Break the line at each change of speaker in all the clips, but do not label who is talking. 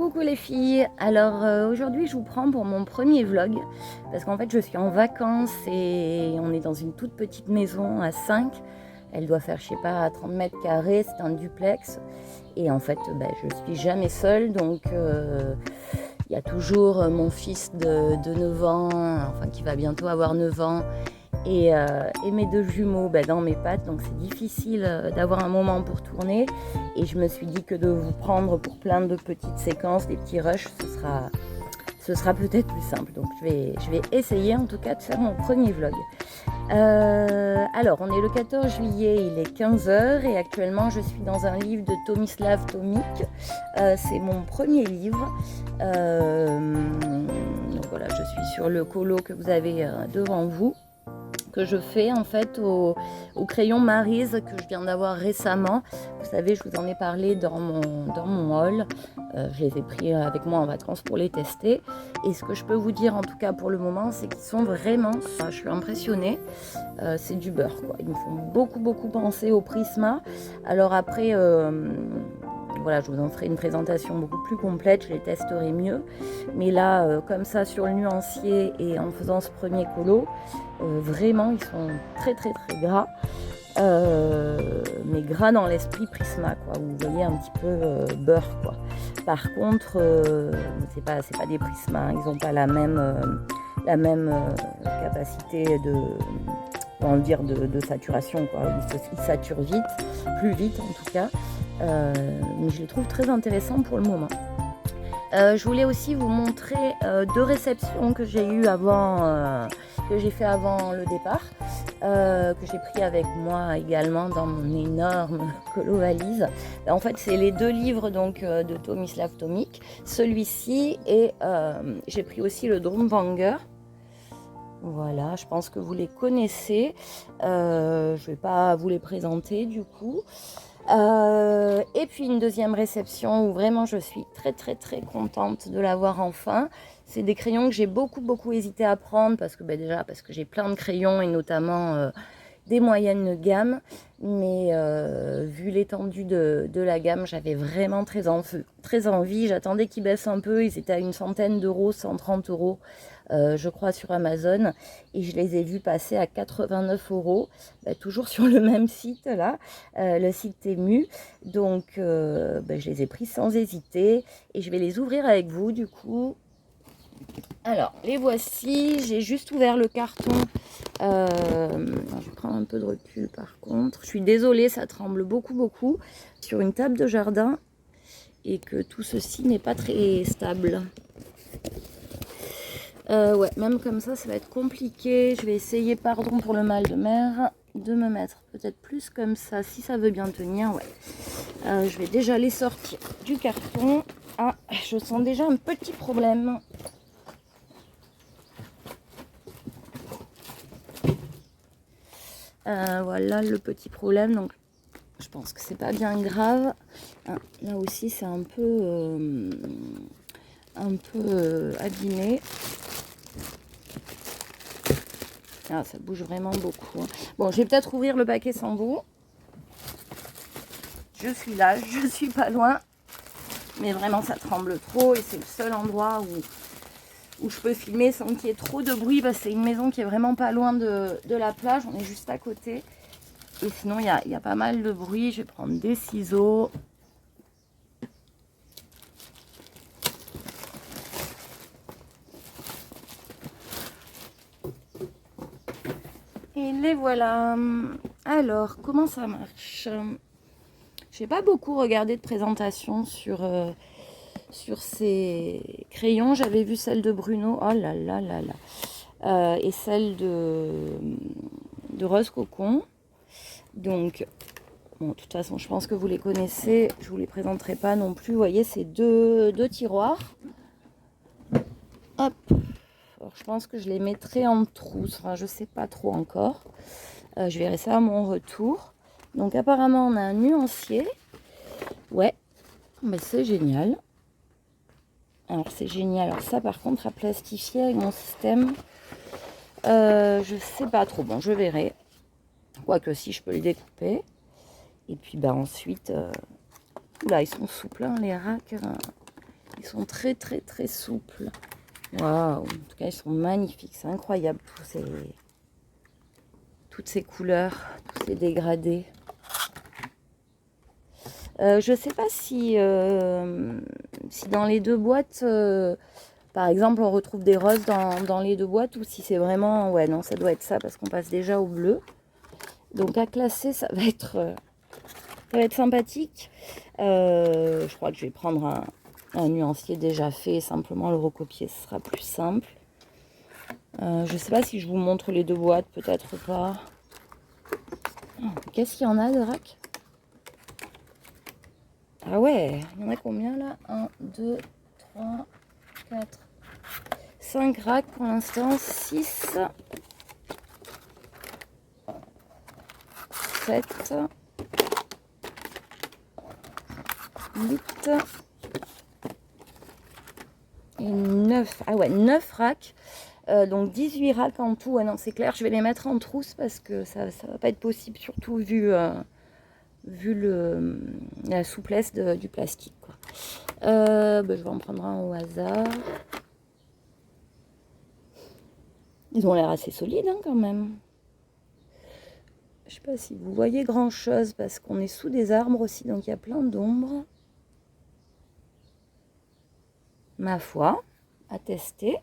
Coucou les filles, alors aujourd'hui je vous prends pour mon premier vlog parce qu'en fait je suis en vacances et on est dans une toute petite maison à 5. Elle doit faire je sais pas 30 mètres carrés, c'est un duplex et en fait je suis jamais seule donc il y a toujours mon fils de 9 ans, enfin qui va bientôt avoir 9 ans et mes deux jumeaux dans mes pattes, donc c'est difficile d'avoir un moment pour tourner et je me suis dit que de vous prendre pour plein de petites séquences, des petits rushs, ce sera peut-être plus simple, donc je vais essayer en tout cas de faire mon premier vlog. Alors on est le 14 juillet, il est 15h et actuellement je suis dans un livre de Tomislav Tomik, c'est mon premier livre, donc voilà, je suis sur le colo que vous avez devant vous, que je fais en fait au crayon Maryse que je viens d'avoir récemment. Vous savez, je vous en ai parlé dans mon haul. Je les ai pris avec moi en vacances pour les tester. Et ce que je peux vous dire en tout cas pour le moment, c'est qu'ils sont vraiment, je suis impressionnée. C'est du beurre quoi. Ils me font beaucoup penser au Prisma. Alors après, voilà, je vous en ferai une présentation beaucoup plus complète, je les testerai mieux. Mais là, comme ça, sur le nuancier et en faisant ce premier colo, vraiment, ils sont très gras. Mais gras dans l'esprit Prisma, quoi. Vous voyez un petit peu beurre, quoi. Par contre, c'est pas des Prisma, ils n'ont pas la même capacité de saturation, quoi. Ils saturent vite, plus vite en tout cas. Mais je les trouve très intéressants pour le moment. Je voulais aussi vous montrer deux réceptions que j'ai eues avant, que j'ai fait avant le départ, que j'ai pris avec moi également dans mon énorme colo valise. En fait, c'est les deux livres donc de Tomislav Tomik, celui-ci et j'ai pris aussi le Drumwanger. Voilà, je pense que vous les connaissez. Je ne vais pas vous les présenter du coup. Et puis une deuxième réception où vraiment je suis très contente de l'avoir enfin. C'est des crayons que j'ai beaucoup hésité à prendre parce que déjà parce que j'ai plein de crayons et notamment des moyennes gammes, mais vu l'étendue de la gamme, j'avais vraiment très envie. J'attendais qu'ils baissent un peu, ils étaient à une centaine d'euros, 130 euros, je crois, sur Amazon, et je les ai vus passer à 89 euros, toujours sur le même site là, le site Temu. Donc je les ai pris sans hésiter et je vais les ouvrir avec vous du coup. Alors, les voici. J'ai juste ouvert le carton. Je prends un peu de recul par contre. Je suis désolée, ça tremble beaucoup sur une table de jardin et que tout ceci n'est pas très stable. Ouais, même comme ça va être compliqué. Je vais essayer, pardon pour le mal de mer, de me mettre peut-être plus comme ça, si ça veut bien tenir. Ouais. Je vais déjà les sortir du carton. Ah, je sens déjà un petit problème. Voilà le petit problème, donc je pense que c'est pas bien grave. Là aussi c'est un peu abîmé. Ça bouge vraiment beaucoup. Bon, je vais peut-être ouvrir le paquet sans vous. Je suis là, je suis pas loin, mais vraiment ça tremble trop et c'est le seul endroit où je peux filmer sans qu'il y ait trop de bruit parce que c'est une maison qui est vraiment pas loin de la plage, on est juste à côté. Et sinon, il y a pas mal de bruit. Je vais prendre des ciseaux. Et les voilà. Alors, comment ça marche? Je n'ai pas beaucoup regardé de présentation sur ces crayons. J'avais vu celle de Bruno. Oh là là. Et celle de Rose Cocon. Donc, bon, de toute façon, je pense que vous les connaissez. Je ne vous les présenterai pas non plus. Vous voyez, c'est deux tiroirs. Hop. Alors, je pense que je les mettrai en trousse. Enfin, je ne sais pas trop encore. Je verrai ça à mon retour. Donc, apparemment, on a un nuancier. Ouais. Mais c'est génial. Alors, c'est génial. Alors, ça, par contre, à plastifier avec mon système, je sais pas trop. Bon, je verrai. Quoique, si je peux le découper. Et puis, ensuite... Là, ils sont souples, hein, les racks. Ils Ils sont très très très souples. Waouh, en tout cas ils sont magnifiques, c'est incroyable toutes ces couleurs, tous ces dégradés. Je ne sais pas si dans les deux boîtes, par exemple, on retrouve des roses dans les deux boîtes ou si c'est vraiment... Ouais, non, ça doit être ça parce qu'on passe déjà au bleu. Donc à classer, ça va être sympathique. Je crois que je vais prendre un nuancier déjà fait et simplement le recopier, ce sera plus simple. Je ne sais pas si je vous montre les deux boîtes, peut-être pas. Oh, qu'est-ce qu'il y en a de racks? Ah ouais, il y en a combien là? 1, 2, 3, 4, 5 racks pour l'instant, 6, 7, 8 et 9. Ah ouais, 9 racks. Donc 18 racks en tout. Ah non, c'est clair, je vais les mettre en trousse parce que ça va pas être possible, surtout vu la souplesse du plastique, quoi. Je vais en prendre un au hasard. Ils ont l'air assez solides hein, quand même. Je sais pas si vous voyez grand chose parce qu'on est sous des arbres aussi, donc il y a plein d'ombre. Ma foi, à tester.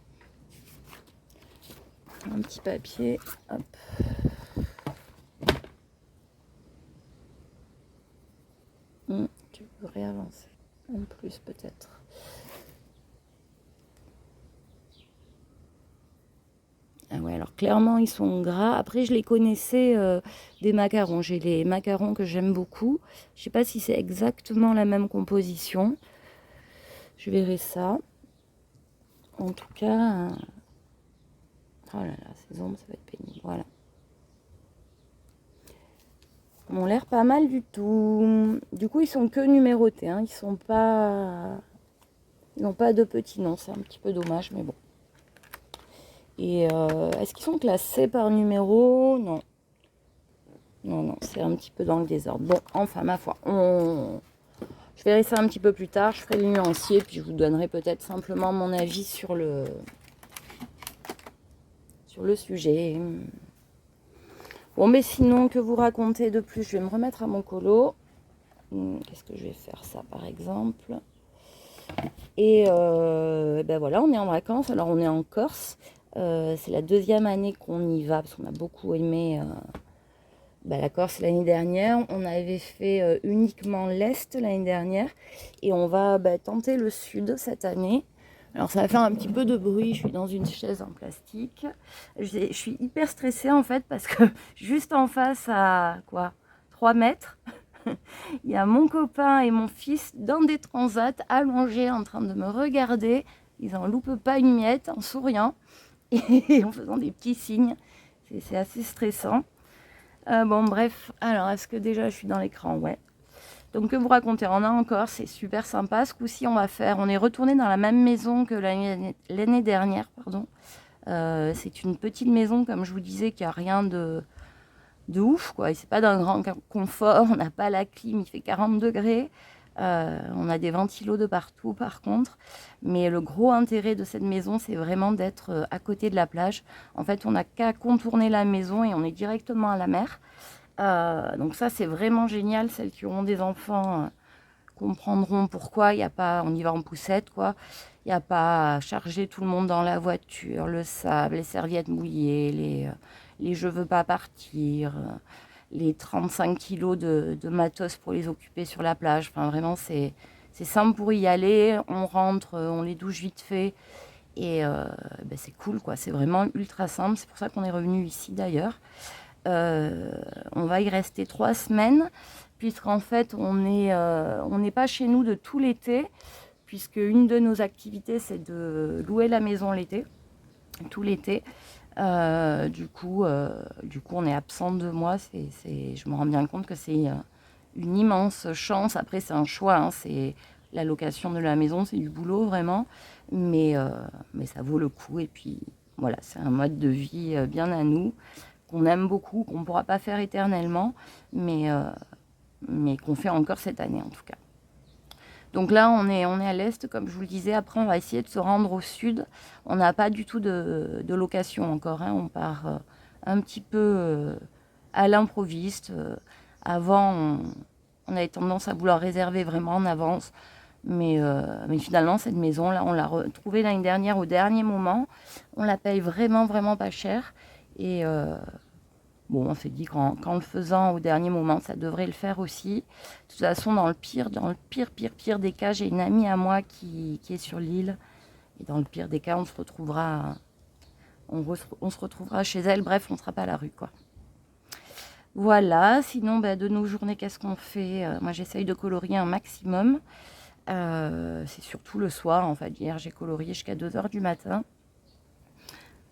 Un petit papier, hop. Tu peux réavancer en plus peut-être. Ah ouais, alors clairement ils sont gras. Après je les connaissais des macarons. J'ai les macarons que j'aime beaucoup. Je sais pas si c'est exactement la même composition. Je verrai ça. En tout cas, oh là là, ces ombres ça va être pénible. Voilà. Ils ont l'air pas mal du tout. Du coup ils sont que numérotés. Hein. Ils n'ont pas de petits noms. C'est un petit peu dommage, mais bon. Et est-ce qu'ils sont classés par numéro? Non. Non, c'est un petit peu dans le désordre. Bon, enfin, ma foi, je verrai ça un petit peu plus tard. Je ferai le nuancier, puis je vous donnerai peut-être simplement mon avis sur le sujet. Bon, mais sinon, que vous racontez de plus? Je vais me remettre à mon colo. Qu'est-ce que je vais faire, ça, par exemple? Et ben voilà, on est en vacances. Alors, on est en Corse. C'est la deuxième année qu'on y va, parce qu'on a beaucoup aimé la Corse l'année dernière. On avait fait uniquement l'Est l'année dernière. Et on va tenter le Sud cette année. Alors ça va faire un petit peu de bruit, je suis dans une chaise en plastique. Je suis hyper stressée en fait, parce que juste en face à 3 mètres, il y a mon copain et mon fils dans des transats allongés en train de me regarder. Ils n'en loupent pas une miette en souriant et en faisant des petits signes. C'est assez stressant. Bon bref, alors est-ce que déjà je suis dans l'écran? Ouais. Donc que vous racontez, on a encore, c'est super sympa. Ce coup-ci on est retourné dans la même maison que l'année dernière, pardon. C'est une petite maison, comme je vous disais, qui a rien de ouf, quoi. Et c'est pas d'un grand confort, on n'a pas la clim, il fait 40 degrés. On a des ventilos de partout par contre, mais le gros intérêt de cette maison c'est vraiment d'être à côté de la plage. En fait on n'a qu'à contourner la maison et on est directement à la mer. Donc ça c'est vraiment génial. Celles qui auront des enfants comprendront pourquoi. On y va en poussette, quoi. Il n'y a pas à charger tout le monde dans la voiture, le sable, les serviettes mouillées, les je veux pas partir, les 35 kilos de matos pour les occuper sur la plage. Enfin, vraiment, c'est simple pour y aller. On rentre, on les douche vite fait. Et c'est cool, quoi. C'est vraiment ultra simple. C'est pour ça qu'on est revenu ici, d'ailleurs. On va y rester 3 semaines, puisqu'en fait, on n'est pas chez nous de tout l'été, puisque une de nos activités, c'est de louer la maison l'été, tout l'été. Du coup, on est absent 2 mois. Je me rends bien compte que c'est une immense chance. Après, c'est un choix. Hein, c'est la location de la maison, c'est du boulot vraiment, mais ça vaut le coup. Et puis voilà, c'est un mode de vie bien à nous, qu'on aime beaucoup, qu'on ne pourra pas faire éternellement, mais qu'on fait encore cette année en tout cas. Donc là, on est à l'est, comme je vous le disais. Après, on va essayer de se rendre au sud. On n'a pas du tout de location encore, hein. On part un petit peu à l'improviste. Avant, on avait tendance à vouloir réserver vraiment en avance. Mais finalement, cette maison, là, on l'a retrouvée l'année dernière au dernier moment. On la paye vraiment, vraiment pas cher. Et bon, on s'est dit qu'en le faisant au dernier moment, ça devrait le faire aussi. De toute façon, dans le pire des cas, j'ai une amie à moi qui est sur l'île. Et dans le pire des cas, on se retrouvera chez elle. Bref, on ne sera pas à la rue, quoi. Voilà, sinon, de nos journées, qu'est-ce qu'on fait? Moi, j'essaye de colorier un maximum. C'est surtout le soir, en fait. Hier, j'ai colorié jusqu'à 2h du matin.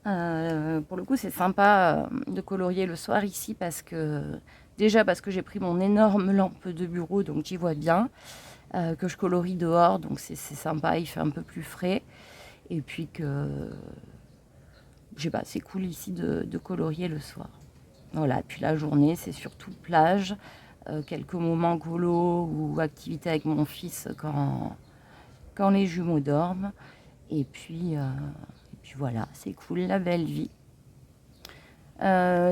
Pour le coup, c'est sympa de colorier le soir ici parce que j'ai pris mon énorme lampe de bureau, donc j'y vois bien, que je colorie dehors, donc c'est sympa, il fait un peu plus frais. Et puis que, je sais pas, c'est cool ici de colorier le soir. Voilà, puis la journée, c'est surtout plage, quelques moments colo ou activité avec mon fils quand les jumeaux dorment. Et puis voilà, c'est cool, la belle vie.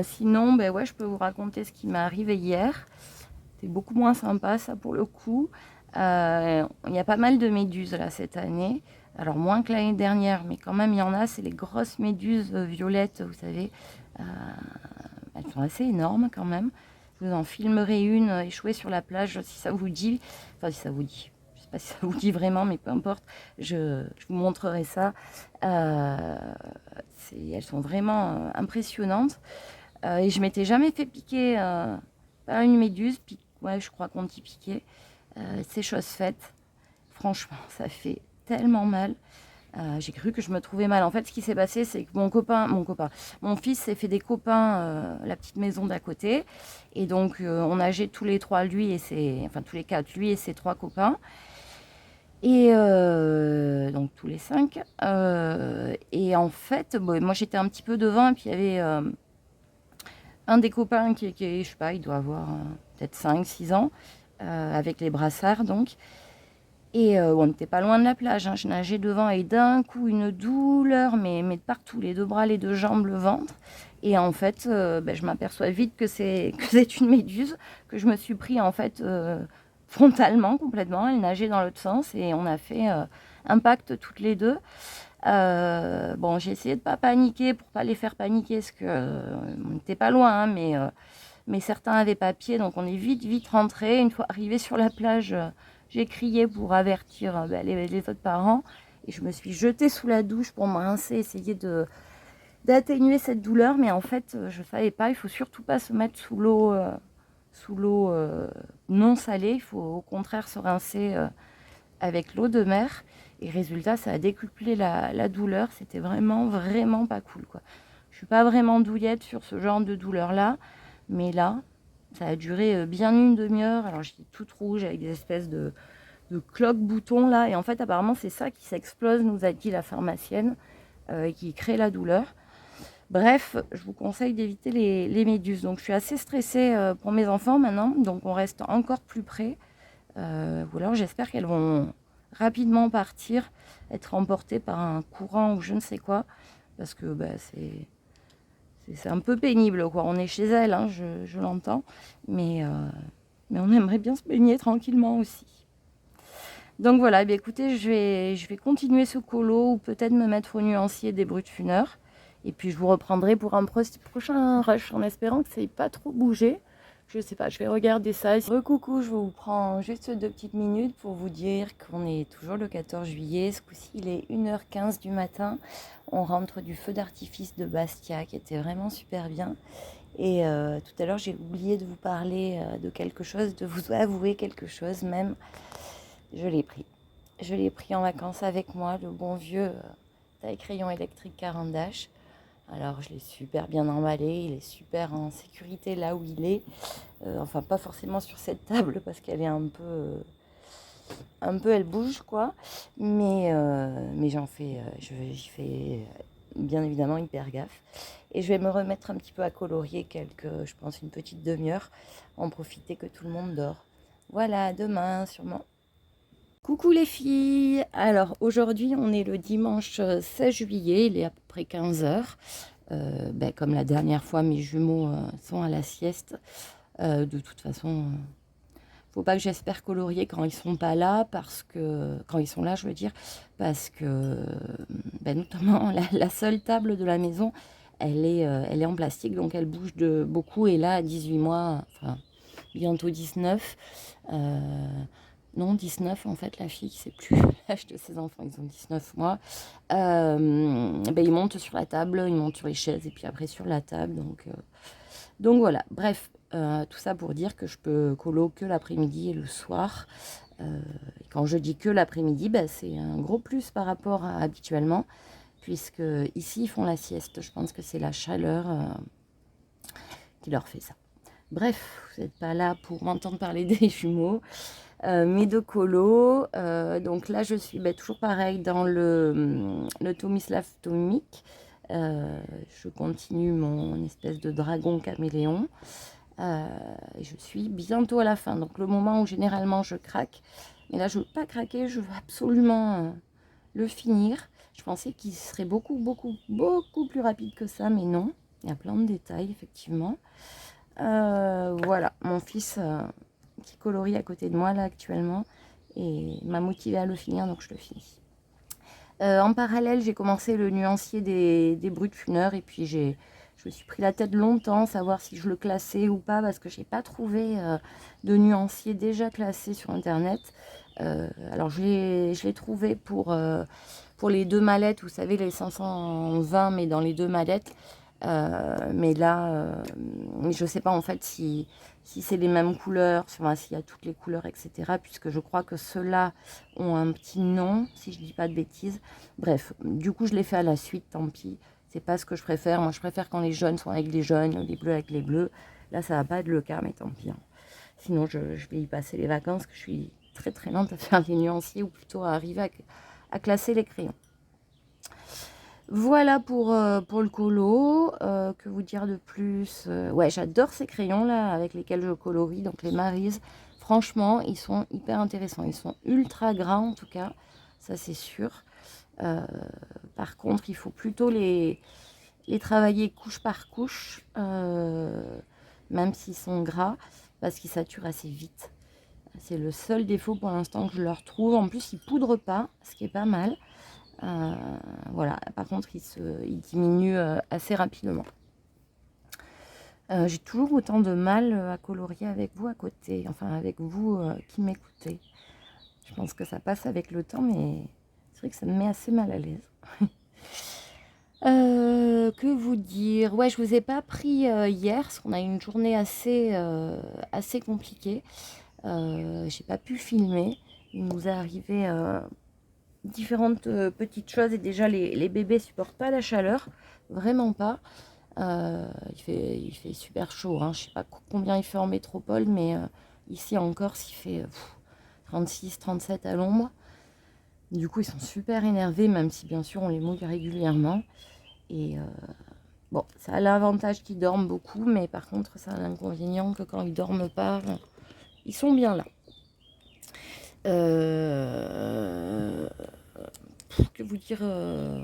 Sinon, ouais, je peux vous raconter ce qui m'est arrivé hier. C'est beaucoup moins sympa, ça, pour le coup. Il y a pas mal de méduses, là, cette année. Alors, moins que l'année dernière, mais quand même, il y en a. C'est les grosses méduses violettes, vous savez. Elles sont assez énormes, quand même. Je vous en filmerai une échouée sur la plage, si ça vous dit. Enfin, si ça vous dit. Je sais pas si ça vous dit vraiment, mais peu importe. Je vous montrerai ça. Elles sont vraiment impressionnantes. Et je m'étais jamais fait piquer par une méduse. Ouais, je crois qu'on dit piquer. C'est chose faite. Franchement, ça fait tellement mal. J'ai cru que je me trouvais mal. En fait, ce qui s'est passé, c'est que mon fils s'est fait des copains, la petite maison d'à côté. Et donc, on nageait tous les trois, tous les quatre, lui et ses trois copains. Et donc tous les 5. Et en fait, moi j'étais un petit peu devant, et puis il y avait un des copains qui je sais pas, il doit avoir peut-être 5-6 ans, avec les brassards donc. Et on n'était pas loin de la plage, hein. Je nageais devant et d'un coup une douleur, mais de partout, les deux bras, les deux jambes, le ventre. Et en fait, je m'aperçois vite que c'est une méduse, que je me suis pris en fait frontalement, complètement. Elle nageait dans l'autre sens et on a fait impact toutes les deux. Bon, j'ai essayé de pas paniquer pour pas les faire paniquer, parce que on n'était pas loin, hein, mais certains avaient pas pied, donc on est vite rentré. Une fois arrivé sur la plage, j'ai crié pour avertir les autres parents, et je me suis jetée sous la douche pour me rincer, essayer d'atténuer cette douleur, mais en fait, je savais pas. Il faut surtout pas se mettre sous l'eau non salée. Il faut au contraire se rincer avec l'eau de mer. Et résultat, ça a décuplé la douleur. C'était vraiment pas cool, quoi. Je suis pas vraiment douillette sur ce genre de douleur-là, mais là, ça a duré bien une demi-heure. Alors j'étais toute rouge avec des espèces de cloques-boutons là. Et en fait, apparemment, c'est ça qui s'explose, nous a dit la pharmacienne, et qui crée la douleur. Bref, je vous conseille d'éviter les méduses. Donc je suis assez stressée pour mes enfants maintenant. Donc on reste encore plus près. Ou alors j'espère qu'elles vont rapidement partir, être emportées par un courant ou je ne sais quoi. Parce que c'est un peu pénible, quoi. On est chez elles, hein, je l'entends. Mais on aimerait bien se baigner tranquillement aussi. Donc voilà, écoutez, je vais continuer ce colo ou peut-être me mettre au nuancier des brutes funeurs. Et puis je vous reprendrai pour un prochain rush en espérant que ça n'ait pas trop bougé. Je sais pas, je vais regarder ça. Recoucou, je vous prends juste 2 petites minutes pour vous dire qu'on est toujours le 14 juillet. Ce coup-ci, il est 1h15 du matin. On rentre du feu d'artifice de Bastia qui était vraiment super bien. Et tout à l'heure, j'ai oublié de vous parler de quelque chose, de vous avouer quelque chose même. Je l'ai pris. Je l'ai pris en vacances avec moi, le bon vieux taille-crayon électrique Caran d'Ache. Alors, je l'ai super bien emballé. Il est super en sécurité là où il est. Enfin, pas forcément sur cette table parce qu'elle est un peu, elle bouge, quoi. Mais j'y fais bien évidemment hyper gaffe. Et je vais me remettre un petit peu à colorier je pense une petite demi-heure, en profiter que tout le monde dort. Voilà, à demain sûrement. Coucou les filles! Alors aujourd'hui on est le dimanche 16 juillet, il est à peu près 15 heures. Comme la dernière fois mes jumeaux sont à la sieste. De toute façon, faut pas que j'espère colorier quand ils sont pas là, parce que quand ils sont là je veux dire, parce que notamment la seule table de la maison elle est en plastique, donc elle bouge de beaucoup, et là à 18 mois, enfin bientôt 19. Non, 19 en fait, la fille, c'est plus l'âge de ses enfants, ils ont 19 mois. Ils montent sur la table, ils montent sur les chaises et puis après sur la table. Donc voilà, bref, tout ça pour dire que je peux colo que l'après-midi et le soir. Et quand je dis que l'après-midi, c'est un gros plus par rapport à habituellement, puisque ici ils font la sieste. Je pense que c'est la chaleur qui leur fait ça. Bref, vous n'êtes pas là pour m'entendre parler des jumeaux. Mes deux colos, donc là je suis toujours pareil dans le Tomislav Tomic. Je continue mon espèce de dragon caméléon. Et je suis bientôt à la fin, donc le moment où généralement je craque. Mais là je veux pas craquer, je veux absolument le finir. Je pensais qu'il serait beaucoup plus rapide que ça, mais non. Il y a plein de détails effectivement. Voilà, mon fils qui colorie à côté de moi là actuellement et m'a motivé à le finir, donc je le finis. En parallèle, j'ai commencé le nuancier des brutes funeurs, et puis je me suis pris la tête longtemps savoir si je le classais ou pas, parce que j'ai pas trouvé de nuancier déjà classé sur internet. Alors je l'ai trouvé pour les deux mallettes, vous savez, les 520, mais dans les deux mallettes. Mais là, je sais pas en fait si c'est les mêmes couleurs, s'il y a toutes les couleurs, etc. Puisque je crois que ceux-là ont un petit nom, si je dis pas de bêtises. Bref, du coup, je l'ai fait à la suite, tant pis. C'est pas ce que je préfère. Moi, je préfère quand les jaunes sont avec les jaunes, les bleus avec les bleus. Là, ça va pas être le cas, mais tant pis. Hein. Sinon, je vais y passer les vacances, que je suis très lente à faire des nuanciers, ou plutôt à arriver à classer les crayons. Voilà pour le colo. Que vous dire de plus? Ouais, j'adore ces crayons là avec lesquels je colorie, donc les Maryse. Franchement, ils sont hyper intéressants. Ils sont ultra gras en tout cas, ça c'est sûr. Par contre, il faut plutôt les travailler couche par couche, même s'ils sont gras, parce qu'ils saturent assez vite. C'est le seul défaut pour l'instant que je leur trouve. En plus, ils poudrent pas, ce qui est pas mal. Voilà, par contre il diminue assez rapidement. J'ai toujours autant de mal à colorier avec vous à côté, enfin avec vous qui m'écoutez. Je pense que ça passe avec le temps, mais c'est vrai que ça me met assez mal à l'aise. Que vous dire? Ouais, je vous ai pas pris hier, parce qu'on a eu une journée assez compliquée. J'ai pas pu filmer. Il nous est arrivé différentes petites choses, et déjà les bébés supportent pas la chaleur, vraiment pas. Il fait super chaud, hein. Je sais pas combien il fait en métropole, mais ici en Corse il fait 36-37 à l'ombre. Du coup ils sont super énervés, même si bien sûr on les mouille régulièrement. Et bon, ça a l'avantage qu'ils dorment beaucoup, mais par contre ça a l'inconvénient que quand ils dorment pas, ils sont bien là. Que vous dire,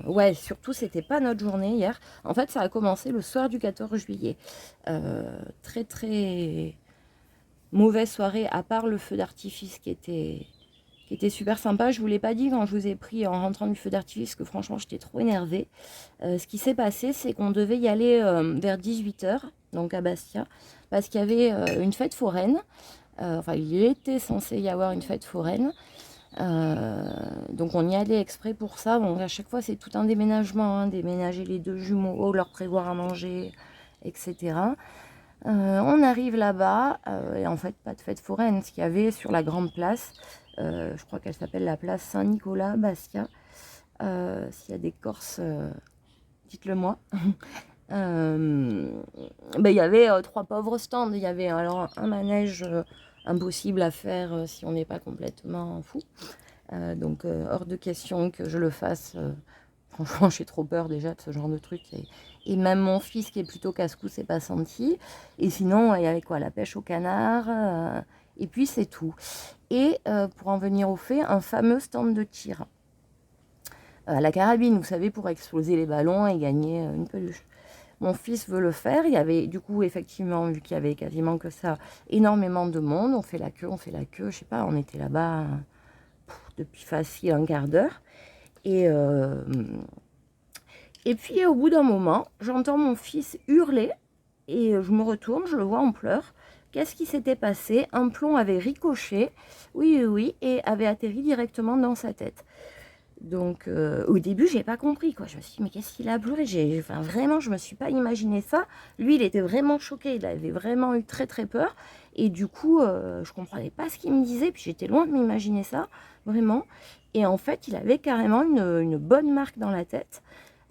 ouais, surtout c'était pas notre journée hier. En fait ça a commencé le soir du 14 juillet. Très mauvaise soirée, à part le feu d'artifice qui était super sympa. Je vous l'ai pas dit quand je vous ai pris en rentrant du feu d'artifice, que franchement j'étais trop énervée. Ce qui s'est passé, c'est qu'on devait y aller vers 18 h, donc à Bastia, parce qu'il y avait une fête foraine. Enfin, il était censé y avoir une fête foraine. Donc on y allait exprès pour ça. Bon, à chaque fois c'est tout un déménagement, hein, déménager les deux jumeaux, leur prévoir à manger, etc. On arrive là-bas et en fait pas de fête foraine. Ce qu'il y avait sur la grande place, je crois qu'elle s'appelle la place Saint-Nicolas, Bastia. S'il y a des Corses, dites-le moi. Il y avait 3 pauvres stands. Il y avait alors un manège impossible à faire si on n'est pas complètement fou. Donc hors de question que je le fasse. Franchement, j'ai trop peur déjà de ce genre de truc. Et même mon fils, qui est plutôt casse-cou, s'est pas senti. Et sinon, il y avait quoi? La pêche au canard. Et puis c'est tout. Et pour en venir au fait, un fameux stand de tir. À la carabine, vous savez, pour exploser les ballons et gagner une peluche. Mon fils veut le faire. Il y avait, du coup, effectivement, vu qu'il y avait quasiment que ça, énormément de monde. On fait la queue. Je sais pas, on était là-bas depuis facile un quart d'heure. Et puis, au bout d'un moment, j'entends mon fils hurler. Et je me retourne, je le vois en pleurs. Qu'est-ce qui s'était passé? Un plomb avait ricoché, oui, et avait atterri directement dans sa tête. Donc, au début, j'ai pas compris, quoi. Je me suis dit, mais qu'est-ce qu'il a pleuré? Enfin, vraiment, je me suis pas imaginé ça. Lui, il était vraiment choqué. Il avait vraiment eu très, très peur. Et du coup, je comprenais pas ce qu'il me disait. Puis j'étais loin de m'imaginer ça, vraiment. Et en fait, il avait carrément une bonne marque dans la tête.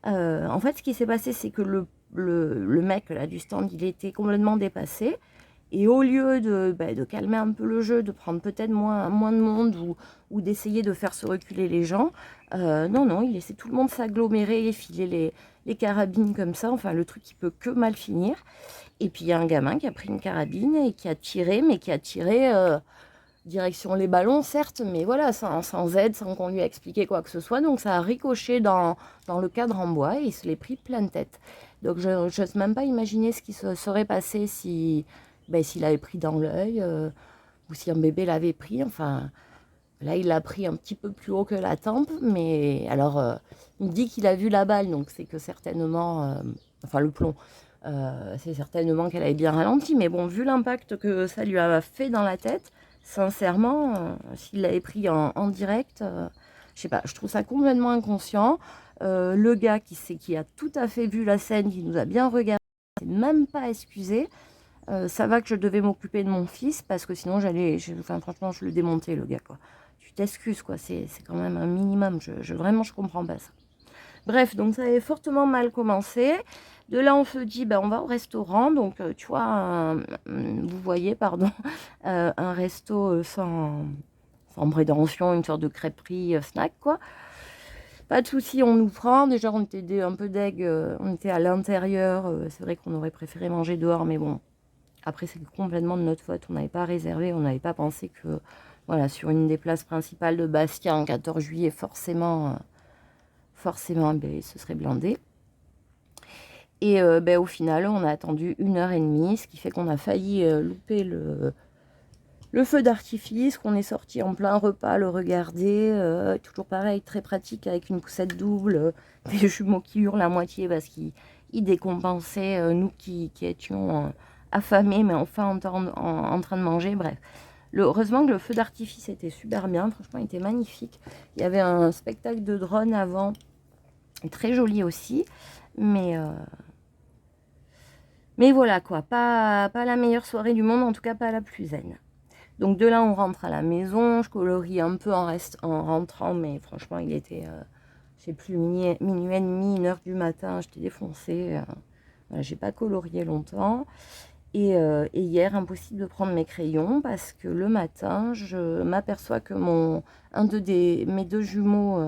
En fait, ce qui s'est passé, c'est que le mec là, du stand, il était complètement dépassé. Et au lieu de calmer un peu le jeu, de prendre peut-être moins de monde ou d'essayer de faire se reculer les gens, non, il laissait tout le monde s'agglomérer, filer les carabines comme ça. Enfin, le truc qui peut que mal finir. Et puis, il y a un gamin qui a pris une carabine et qui a tiré, mais qui a tiré direction les ballons, certes, mais voilà, sans aide, sans qu'on lui ait expliqué quoi que ce soit. Donc, ça a ricoché dans le cadre en bois et il se l'est pris plein tête. Donc, je n'ose même pas imaginer ce qui se serait passé si s'il avait pris dans l'œil ou si un bébé l'avait pris. Enfin, là, il l'a pris un petit peu plus haut que la tempe. Mais alors, il me dit qu'il a vu la balle. Donc, c'est que certainement, enfin, le plomb, c'est certainement qu'elle avait bien ralenti. Mais bon, vu l'impact que ça lui a fait dans la tête, sincèrement, s'il l'avait pris en direct, je sais pas, je trouve ça complètement inconscient. Le gars qui a tout à fait vu la scène, qui nous a bien regardé, s'est même pas excusé. Ça va que je devais m'occuper de mon fils parce que sinon enfin, franchement, je le démontais, le gars, quoi. Tu t'excuses, quoi. C'est quand même un minimum. Vraiment, je comprends pas ça. Bref, donc ça avait fortement mal commencé. De là, on se dit, on va au restaurant. Donc, tu vois, vous voyez, pardon, un resto sans prétention, une sorte de crêperie snack, quoi. Pas de souci, on nous prend. Déjà, on était un peu deg, on était à l'intérieur. C'est vrai qu'on aurait préféré manger dehors, mais bon. Après, c'est complètement de notre faute. On n'avait pas réservé, on n'avait pas pensé que, voilà, sur une des places principales de Bastia, en 14 juillet, forcément, ce serait blindé. Et au final, on a attendu 1h30, ce qui fait qu'on a failli louper le feu d'artifice, qu'on est sorti en plein repas, le regarder. Toujours pareil, très pratique avec une poussette double, des jumeaux qui hurlent à moitié parce qu'ils décompensaient nous qui étions affamés, mais enfin en train de manger. Bref, heureusement que le feu d'artifice était super bien, franchement, il était magnifique. Il y avait un spectacle de drone avant, très joli aussi, mais voilà quoi, pas la meilleure soirée du monde, en tout cas pas la plus zen. Donc de là, on rentre à la maison, je colorie un peu en rentrant, mais franchement, il était, je sais plus, minuit et demi, 1h du matin, j'étais défoncée. Voilà, j'ai pas colorié longtemps. Et hier, impossible de prendre mes crayons parce que le matin, je m'aperçois que mes deux jumeaux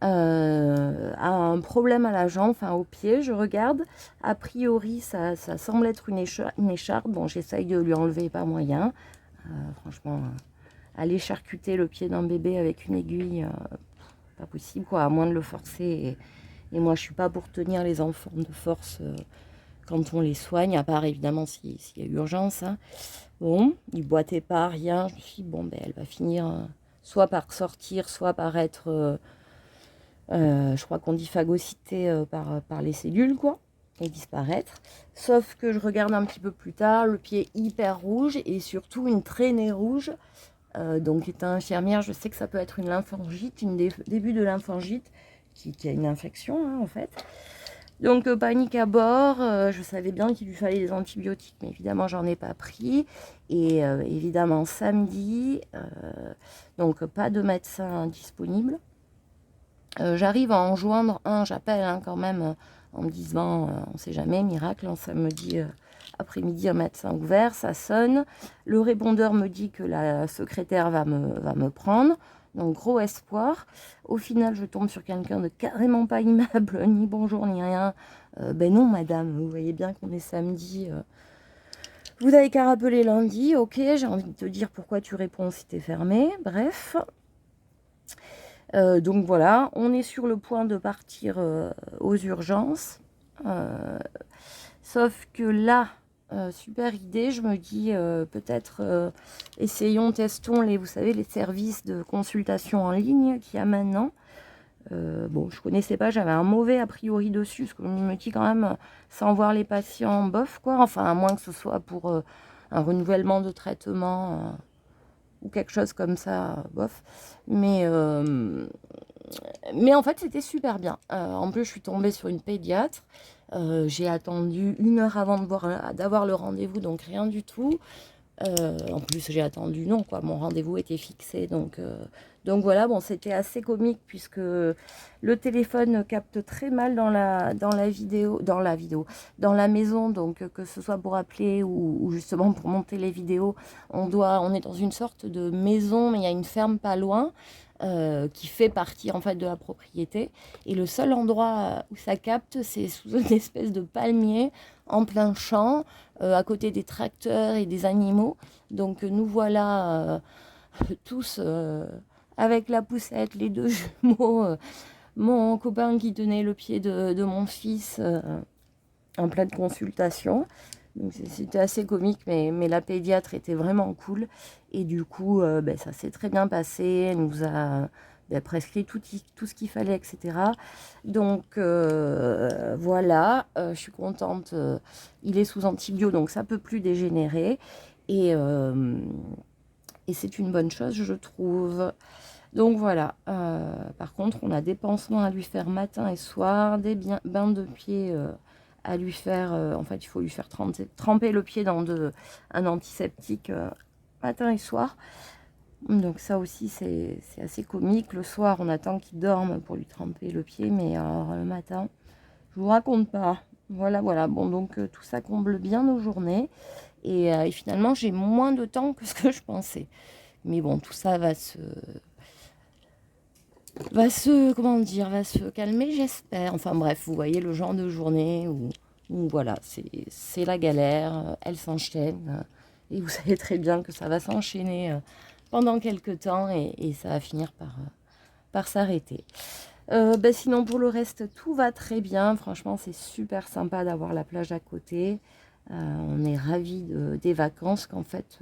a un problème à la jambe, enfin au pied. Je regarde, a priori, ça semble être une écharpe. Bon, j'essaye de lui enlever, pas moyen. Franchement, aller charcuter le pied d'un bébé avec une aiguille, pas possible, quoi, à moins de le forcer. Et moi, je suis pas pour tenir les enfants de force quand on les soigne, à part évidemment s'il y a urgence. Hein. Bon, il boitait pas, rien. Je me suis dit, bon, elle va finir soit par sortir, soit par être, je crois qu'on dit phagocyté par les cellules, quoi, et disparaître. Sauf que je regarde un petit peu plus tard, le pied hyper rouge et surtout une traînée rouge. Donc, étant infirmière, je sais que ça peut être une lymphangite, début de lymphangite qui a une infection, hein, en fait. Donc panique à bord, je savais bien qu'il lui fallait des antibiotiques, mais évidemment j'en ai pas pris. Et évidemment samedi, donc pas de médecin disponible. J'arrive à en joindre un, j'appelle quand même en me disant, on sait jamais, miracle, hein, samedi après-midi un médecin ouvert, ça sonne. Le répondeur me dit que la secrétaire va me prendre. Donc gros espoir. Au final, je tombe sur quelqu'un de carrément pas aimable, ni bonjour, ni rien. Ben non, madame, vous voyez bien qu'on est samedi. Vous n'avez qu'à rappeler lundi, ok, j'ai envie de te dire pourquoi tu réponds si t'es fermé, bref. Donc voilà, on est sur le point de partir aux urgences. Sauf que là, super idée, je me dis peut-être essayons, testons vous savez, les services de consultation en ligne qu'il y a maintenant. Bon, je connaissais pas, j'avais un mauvais a priori dessus, parce que je me dis quand même, sans voir les patients, bof quoi. Enfin, à moins que ce soit pour un renouvellement de traitement ou quelque chose comme ça, bof. Mais en fait, c'était super bien. En plus, je suis tombée sur une pédiatre. J'ai attendu 1 heure avant d'avoir le rendez-vous, donc rien du tout. En plus, j'ai attendu, non, quoi. Mon rendez-vous était fixé, donc voilà. Bon, c'était assez comique puisque le téléphone capte très mal dans la vidéo, dans la maison. Donc, que ce soit pour appeler ou justement pour monter les vidéos, on est dans une sorte de maison, mais il y a une ferme pas loin. Qui fait partie en fait de la propriété, et le seul endroit où ça capte, c'est sous une espèce de palmier en plein champ, à côté des tracteurs et des animaux. Donc nous voilà tous avec la poussette, les 2 jumeaux, mon copain qui tenait le pied de mon fils en pleine consultation. Donc c'était assez comique, mais la pédiatre était vraiment cool. Et du coup, ça s'est très bien passé. Elle nous a prescrit tout ce qu'il fallait, etc. Donc voilà, je suis contente. Il est sous antibio, donc ça peut plus dégénérer. Et c'est une bonne chose, je trouve. Donc voilà. Par contre, on a des pansements à lui faire matin et soir, des bains de pied à lui faire. En fait, il faut lui faire tremper le pied dans un antiseptique matin et soir. Donc ça aussi, c'est assez comique. Le soir, on attend qu'il dorme pour lui tremper le pied, mais alors, le matin, je vous raconte pas. Voilà, voilà. Bon, donc tout ça comble bien nos journées. Et finalement, j'ai moins de temps que ce que je pensais. Mais bon, tout ça comment dire, va se calmer, j'espère. Enfin bref, vous voyez le genre de journée où voilà, c'est la galère, elle s'enchaîne. Et vous savez très bien que ça va s'enchaîner pendant quelques temps, et ça va finir par s'arrêter. Sinon, pour le reste, tout va très bien. Franchement, c'est super sympa d'avoir la plage à côté. On est ravis des vacances, qu'en fait,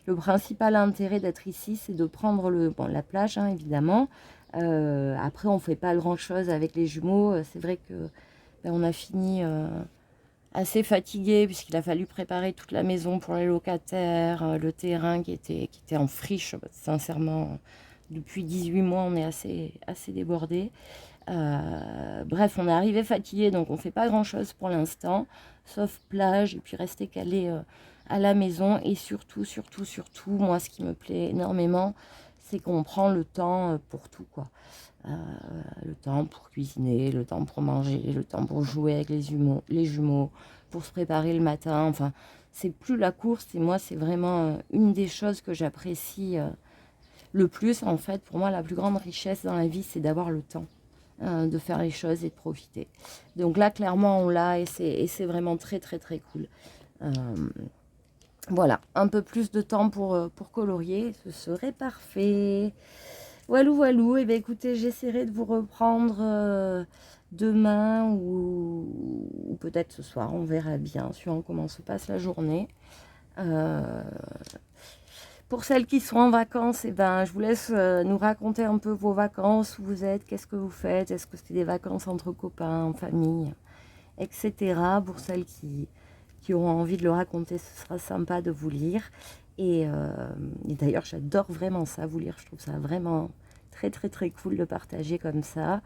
le principal intérêt d'être ici, c'est de prendre la plage, hein, évidemment. Après, on ne fait pas grand-chose avec les jumeaux. C'est vrai que on a fini assez fatigué, puisqu'il a fallu préparer toute la maison pour les locataires, le terrain qui était en friche. Sincèrement, depuis 18 mois, on est assez débordé. Bref, on est arrivé fatigué, donc on ne fait pas grand-chose pour l'instant, sauf plage, et puis rester calé à la maison. Et surtout, moi, ce qui me plaît énormément, c'est qu'on prend le temps pour tout, quoi. Le temps pour cuisiner, le temps pour manger, le temps pour jouer avec les jumeaux, pour se préparer le matin. Enfin, c'est plus la course, et moi, c'est vraiment une des choses que j'apprécie le plus. En fait, pour moi, la plus grande richesse dans la vie, c'est d'avoir le temps de faire les choses et de profiter. Donc là, clairement, on l'a, et c'est vraiment très, très, très cool. Voilà, un peu plus de temps pour colorier, ce serait parfait. Voilou, et bien écoutez, j'essaierai de vous reprendre demain ou peut-être ce soir, on verra bien, suivant comment se passe la journée. Pour celles qui sont en vacances, je vous laisse nous raconter un peu vos vacances, où vous êtes, qu'est-ce que vous faites, est-ce que c'était des vacances entre copains, en famille, etc. Pour celles qui auront envie de le raconter, ce sera sympa de vous lire. Et d'ailleurs, j'adore vraiment ça, vous lire. Je trouve ça vraiment très, très, très cool de partager comme ça.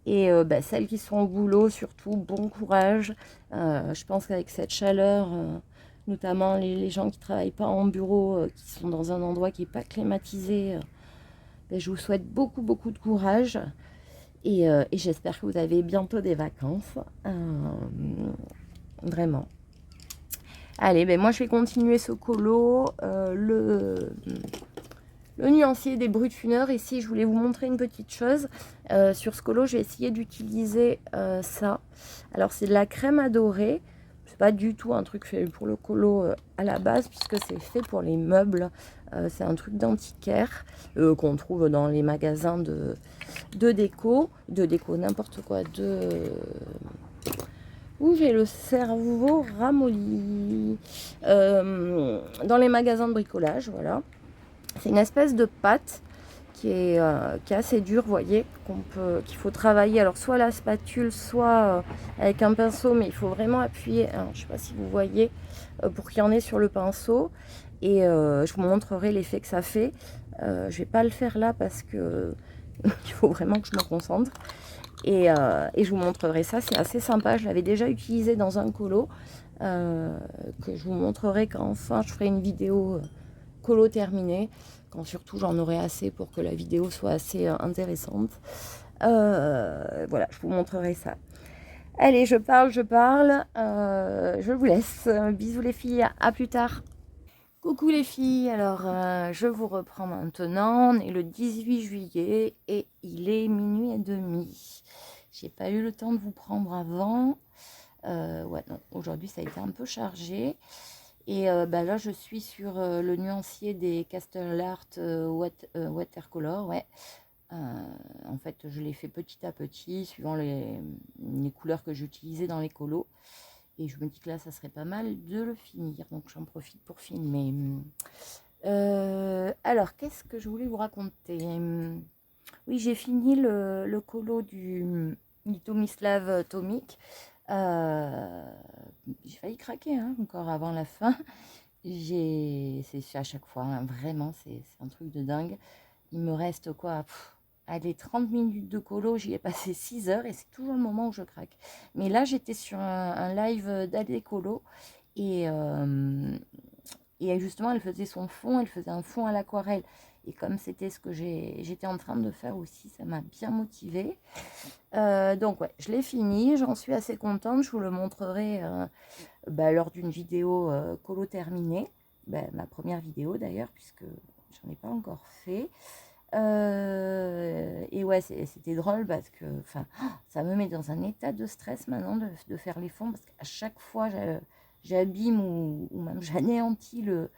Et celles qui sont au boulot, surtout, bon courage. Je pense qu'avec cette chaleur, notamment les gens qui ne travaillent pas en bureau, qui sont dans un endroit qui n'est pas climatisé, je vous souhaite beaucoup, beaucoup de courage. Et j'espère que vous avez bientôt des vacances. Vraiment. Allez, moi je vais continuer ce colo, le nuancier des brutes funeurs. Ici, je voulais vous montrer une petite chose. Sur ce colo, j'ai essayé d'utiliser ça. Alors, c'est de la crème à dorer. c'est pas du tout un truc fait pour le colo à la base, puisque c'est fait pour les meubles. C'est un truc d'antiquaire qu'on trouve dans les magasins de déco, n'importe quoi, où j'ai le cerveau ramolli. Dans les magasins de bricolage, voilà. C'est une espèce de pâte qui est assez dure, vous voyez, qu'il faut travailler. Alors soit la spatule, soit avec un pinceau, mais il faut vraiment appuyer. Alors, je ne sais pas si vous voyez, pour qu'il y en ait sur le pinceau. Et je vous montrerai l'effet que ça fait. Je ne vais pas le faire là parce que il faut vraiment que je me concentre. Et je vous montrerai ça, c'est assez sympa. Je l'avais déjà utilisé dans un colo, que je vous montrerai quand enfin je ferai une vidéo colo terminée, quand surtout j'en aurai assez pour que la vidéo soit assez intéressante. Voilà, je vous montrerai ça. Allez, je parle, je vous laisse. Bisous les filles, à plus tard. Coucou les filles, alors je vous reprends maintenant. On est le 18 juillet et il est minuit et demi. J'ai pas eu le temps de vous prendre avant. Ouais, non, aujourd'hui ça a été un peu chargé. Et là, je suis sur le nuancier des Castle Art Watercolor. Ouais. En fait, je l'ai fait petit à petit, suivant les couleurs que j'utilisais dans les colos. Et je me dis que là, ça serait pas mal de le finir. Donc, j'en profite pour filmer. Alors, qu'est-ce que je voulais vous raconter? Oui, j'ai fini le colo du Tomislav Tomic. J'ai failli craquer encore avant la fin. C'est à chaque fois, vraiment, c'est un truc de dingue. Il me reste quoi? Allez, 30 minutes de colo, j'y ai passé 6 heures et c'est toujours le moment où je craque. Mais là, j'étais sur un live d'Adécolo et, et justement, elle faisait son fond, elle faisait un fond à l'aquarelle. Et comme c'était ce que j'étais en train de faire aussi, ça m'a bien motivée. Donc ouais, je l'ai fini, j'en suis assez contente. Je vous le montrerai lors d'une vidéo colo terminée. Ma première vidéo d'ailleurs, puisque j'en ai pas encore fait. Et ouais, c'était drôle parce que ça me met dans un état de stress maintenant de faire les fonds, parce qu'à chaque fois j'abîme ou même j'anéantis le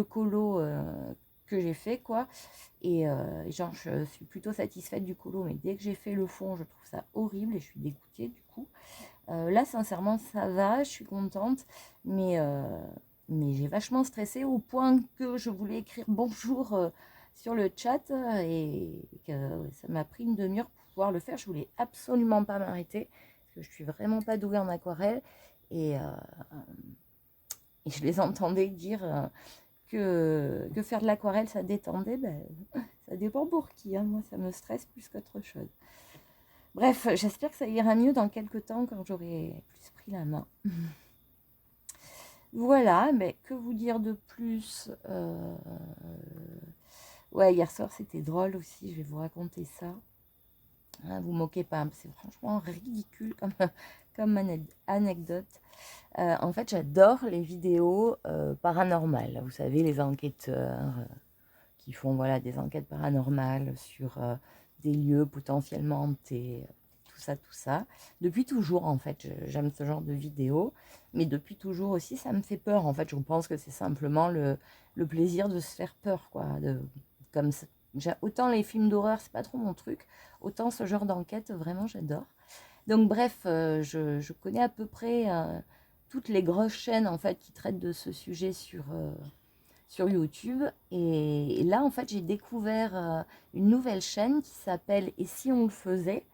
colo que j'ai fait, quoi. Et genre, je suis plutôt satisfaite du colo, mais dès que j'ai fait le fond, je trouve ça horrible et je suis dégoûtée du coup. Là, sincèrement, ça va, je suis contente, mais j'ai vachement stressé au point que je voulais écrire bonjour sur le chat et que ça m'a pris une demi-heure pour pouvoir le faire. Je voulais absolument pas m'arrêter parce que je suis vraiment pas douée en aquarelle et je les entendais dire que faire de l'aquarelle ça détendait. Ça dépend pour qui, moi ça me stresse plus qu'autre chose. Bref, j'espère que ça ira mieux dans quelques temps quand j'aurai plus pris la main. Voilà, mais que vous dire de plus? Ouais, hier soir c'était drôle aussi, je vais vous raconter ça. Vous moquez pas, c'est franchement ridicule comme anecdote. En fait, j'adore les vidéos paranormales. Vous savez, les enquêteurs qui font des enquêtes paranormales sur des lieux potentiellement hantés, tout ça. Depuis toujours, en fait, j'aime ce genre de vidéos, mais depuis toujours aussi, ça me fait peur. En fait, je pense que c'est simplement le plaisir de se faire peur, quoi. Comme autant les films d'horreur, c'est pas trop mon truc, autant ce genre d'enquête, vraiment, j'adore. Donc, bref, je connais à peu près toutes les grosses chaînes, en fait, qui traitent de ce sujet sur YouTube. Et là, en fait, j'ai découvert une nouvelle chaîne qui s'appelle « Et si on le faisait ?»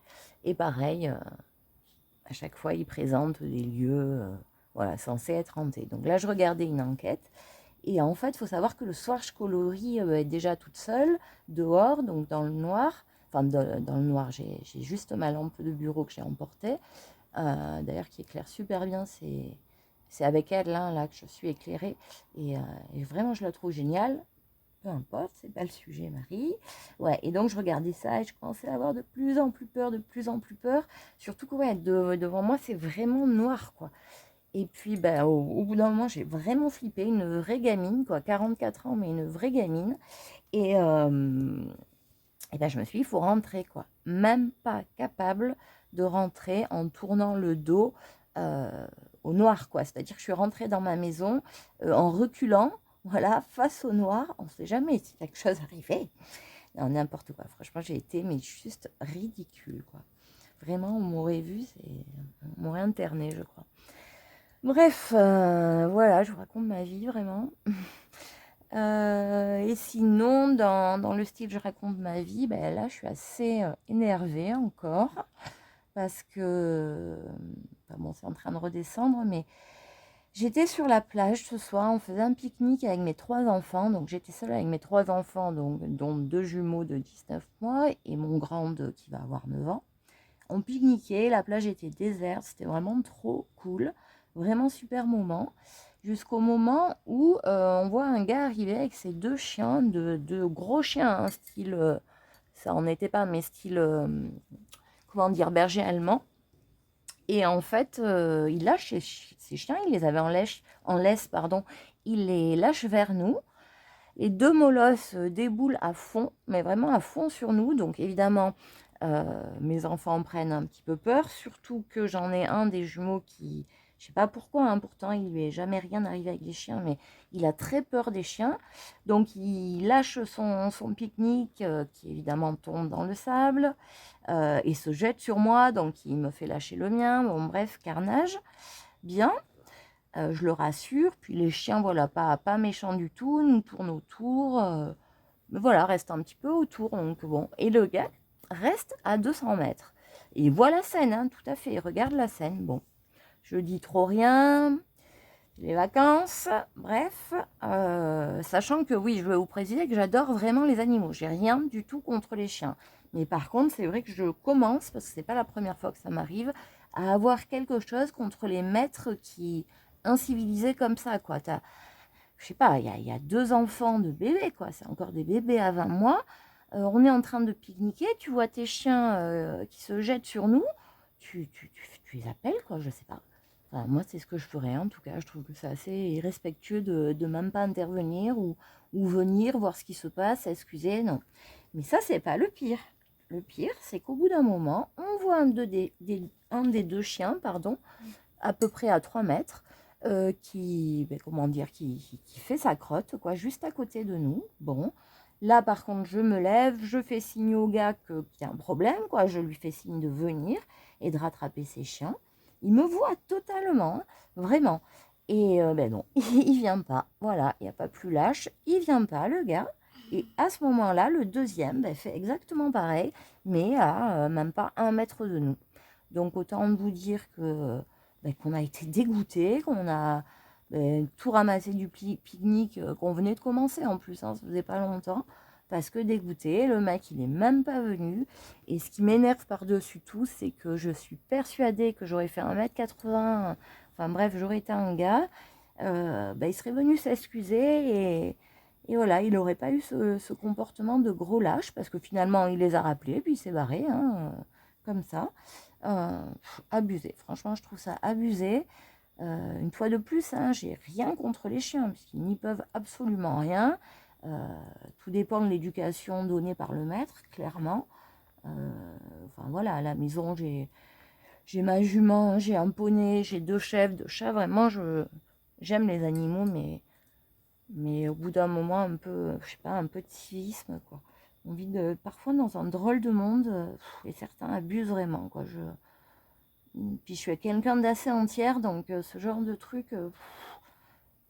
Et pareil, à chaque fois, ils présentent des lieux censés être hantés. Donc là, je regardais une enquête. Et en fait, il faut savoir que le soir, je colorie déjà toute seule, dehors, donc dans le noir. Enfin, dans le noir, j'ai juste ma lampe de bureau que j'ai emportée. D'ailleurs, qui éclaire super bien, c'est avec elle là que je suis éclairée et vraiment je la trouve géniale. Peu importe, c'est pas le sujet, Marie. Ouais, et donc je regardais ça et je commençais à avoir de plus en plus peur, Surtout que devant moi c'est vraiment noir, quoi. Et puis au bout d'un moment j'ai vraiment flippé, une vraie gamine, quoi, 44 ans, mais une vraie gamine. Et je me suis dit, il faut rentrer, quoi. Même pas capable de rentrer en tournant le dos au noir, quoi. C'est-à-dire que je suis rentrée dans ma maison en reculant, voilà, face au noir. On ne sait jamais si quelque chose arrivait. Non, n'importe quoi. Franchement, j'ai été mais juste ridicule, quoi. Vraiment, on m'aurait vu, on m'aurait interné, je crois. Bref, voilà, je vous raconte ma vie, vraiment. Et sinon, dans le style je raconte ma vie, ben là, je suis assez énervée encore. Parce que, bon, c'est en train de redescendre, mais j'étais sur la plage ce soir, on faisait un pique-nique avec mes 3 enfants, donc j'étais seule avec mes 3 enfants, donc, dont 2 jumeaux de 19 mois et mon grand qui va avoir 9 ans. On pique-niquait, la plage était déserte, c'était vraiment trop cool, vraiment super moment, jusqu'au moment où on voit un gars arriver avec ses 2 chiens, de gros chiens, hein, style, ça en était pas, mais style, comment dire, berger allemand. Et en fait, il lâche ses chiens, il les avait en laisse, pardon, il les lâche vers nous. Les 2 molosses déboulent à fond, mais vraiment à fond sur nous. Donc évidemment, mes enfants prennent un petit peu peur, surtout que j'en ai un des jumeaux qui, je sais pas pourquoi, hein, pourtant il lui est jamais rien arrivé avec les chiens, mais il a très peur des chiens. Donc il lâche son pique-nique qui évidemment tombe dans le sable et se jette sur moi, donc il me fait lâcher le mien. Bon bref, carnage. Bien. Je le rassure, puis les chiens, voilà, pas méchants du tout, nous tournent autour, mais voilà, restent un petit peu autour, donc bon. Et le gars reste à 200 mètres. Et il voit la scène, hein, tout à fait, il regarde la scène, bon. Je dis trop rien, les vacances, bref, sachant que oui, je vais vous préciser que j'adore vraiment les animaux, j'ai rien du tout contre les chiens. Mais par contre, c'est vrai que je commence, parce que c'est pas la première fois que ça m'arrive, à avoir quelque chose contre les maîtres qui incivilisés comme ça, quoi. Je sais pas, il y a 2 enfants de bébés, quoi. C'est encore des bébés à 20 mois. On est en train de pique-niquer, tu vois tes chiens qui se jettent sur nous, tu les appelles, quoi, je sais pas. Enfin, moi, c'est ce que je ferais, en tout cas. Je trouve que c'est assez irrespectueux de même pas intervenir ou venir voir ce qui se passe, s'excuser, non. Mais ça, c'est pas le pire. Le pire, c'est qu'au bout d'un moment, on voit un des 2 chiens, pardon, à peu près à 3 mètres, qui, ben, comment dire, qui fait sa crotte, quoi, juste à côté de nous. Bon, là, par contre, je me lève, je fais signe au gars qu'il y a un problème, quoi. Je lui fais signe de venir et de rattraper ses chiens. Il me voit totalement, vraiment. Et ben non, il vient pas. Voilà, il n'y a pas plus lâche. Il vient pas, le gars. Et à ce moment-là, le deuxième ben, fait exactement pareil, mais à même pas 1 mètre de nous. Donc autant vous dire que ben, qu'on a été dégoûtés, qu'on a ben, tout ramassé du pique-nique qu'on venait de commencer en plus, hein, ça faisait pas longtemps, parce que dégoûté, le mec il n'est même pas venu. Et ce qui m'énerve par-dessus tout, c'est que je suis persuadée que j'aurais fait 1,80 m, enfin bref, j'aurais été un gars, ben, il serait venu s'excuser et voilà, il n'aurait pas eu ce comportement de gros lâche, parce que finalement il les a rappelés, puis il s'est barré, hein, comme ça. Abusé, franchement je trouve ça abusé. Une fois de plus, hein, j'ai rien contre les chiens, puisqu'ils n'y peuvent absolument rien. Tout dépend de l'éducation donnée par le maître, clairement. Enfin voilà, à la maison j'ai ma jument, j'ai un poney, j'ai 2 chèvres, 2 chats. Vraiment, j'aime les animaux, mais au bout d'un moment, un peu, je sais pas, un peu de civisme, quoi. On vit parfois dans un drôle de monde, et certains abusent vraiment, quoi. Puis je suis quelqu'un d'assez entière, donc ce genre de truc,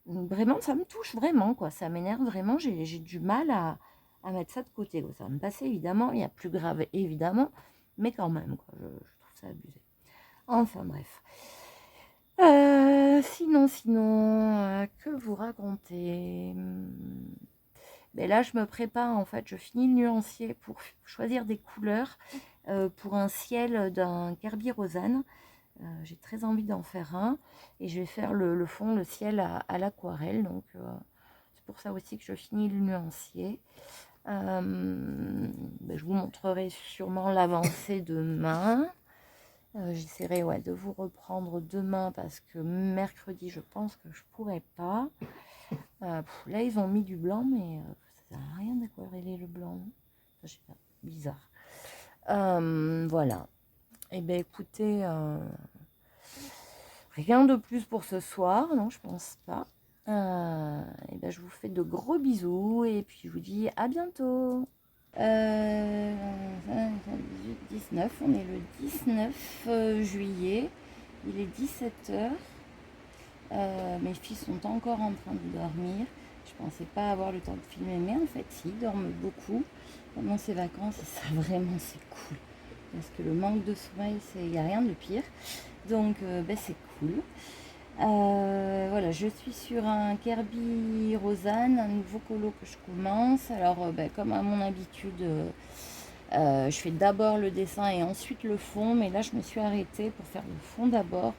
vraiment, ça me touche vraiment, quoi. Ça m'énerve vraiment, j'ai du mal à mettre ça de côté, quoi. Ça va me passer, évidemment, il y a plus grave, évidemment, mais quand même, quoi, je trouve ça abusé. Enfin, bref. Sinon, que vous raconter? Ben là, je me prépare, en fait, je finis le nuancier pour choisir des couleurs pour un ciel d'un Kerby Rosanne. J'ai très envie d'en faire un et je vais faire le fond, le ciel à l'aquarelle, donc c'est pour ça aussi que je finis le nuancier. Ben, je vous montrerai sûrement l'avancée demain. J'essaierai ouais, de vous reprendre demain parce que mercredi je pense que je pourrais pas. Là ils ont mis du blanc mais ça sert à rien d'aquareller le blanc. Je sais pas, bizarre. Voilà. Et ben écoutez, Rien de plus pour ce soir, non, je pense pas. Et ben, je vous fais de gros bisous et puis je vous dis à bientôt. 19, on est le 19 juillet, il est 17h. Mes filles sont encore en train de dormir. Je pensais pas avoir le temps de filmer, mais en fait, si, ils dorment beaucoup pendant ces vacances et ça, vraiment, c'est cool. Parce que le manque de sommeil, il n'y a rien de pire. Donc, ben, c'est cool. Voilà, je suis sur un Kirby Rosanne, un nouveau colo que je commence. Alors, ben, comme à mon habitude, je fais d'abord le dessin et ensuite le fond. Mais là, je me suis arrêtée pour faire le fond d'abord,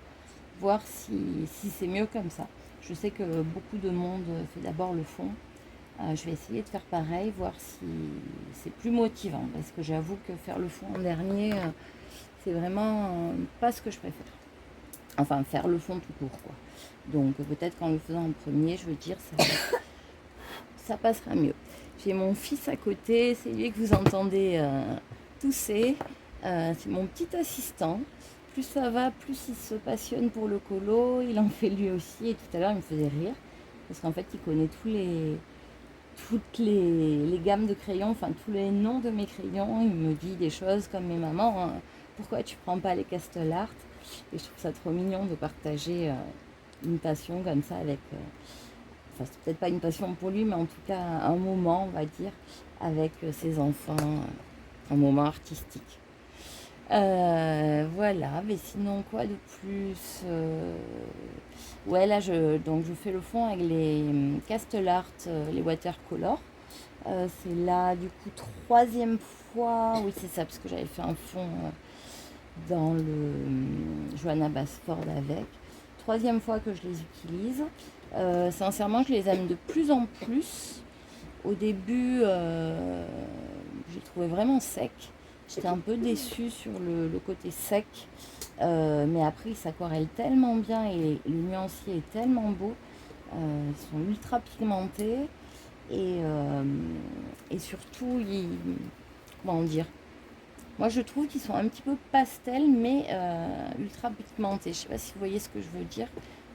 voir si c'est mieux comme ça. Je sais que beaucoup de monde fait d'abord le fond. Je vais essayer de faire pareil, voir si c'est plus motivant. Parce que j'avoue que faire le fond en dernier, c'est vraiment pas ce que je préfère. Enfin, faire le fond tout court, quoi. Donc, peut-être qu'en le faisant en premier, je veux dire, ça passera mieux. J'ai mon fils à côté, c'est lui que vous entendez tousser. C'est mon petit assistant. Plus ça va, plus il se passionne pour le colo. Il en fait lui aussi. Et tout à l'heure, il me faisait rire. Parce qu'en fait, il connaît toutes les gammes de crayons, enfin tous les noms de mes crayons. Il me dit des choses comme mes mamans. Pourquoi tu prends pas les Castelart? Et je trouve ça trop mignon de partager une passion comme ça avec... enfin, c'est peut-être pas une passion pour lui, mais en tout cas un moment, on va dire, avec ses enfants, un moment artistique. Voilà, mais sinon quoi de plus? Ouais, là donc je fais le fond avec les Castelart, les watercolor. C'est là du coup troisième fois, oui c'est ça, parce que j'avais fait un fond dans le Johanna Basford avec. Troisième fois que je les utilise. Sincèrement, je les aime de plus en plus. Au début, j'ai trouvé vraiment sec. J'étais un peu déçue sur le côté sec. Mais après, ils s'aquarellent tellement bien et le nuancier est tellement beau. Ils sont ultra pigmentés. Et surtout, comment dire, moi, je trouve qu'ils sont un petit peu pastels, mais ultra pigmentés. Je sais pas si vous voyez ce que je veux dire.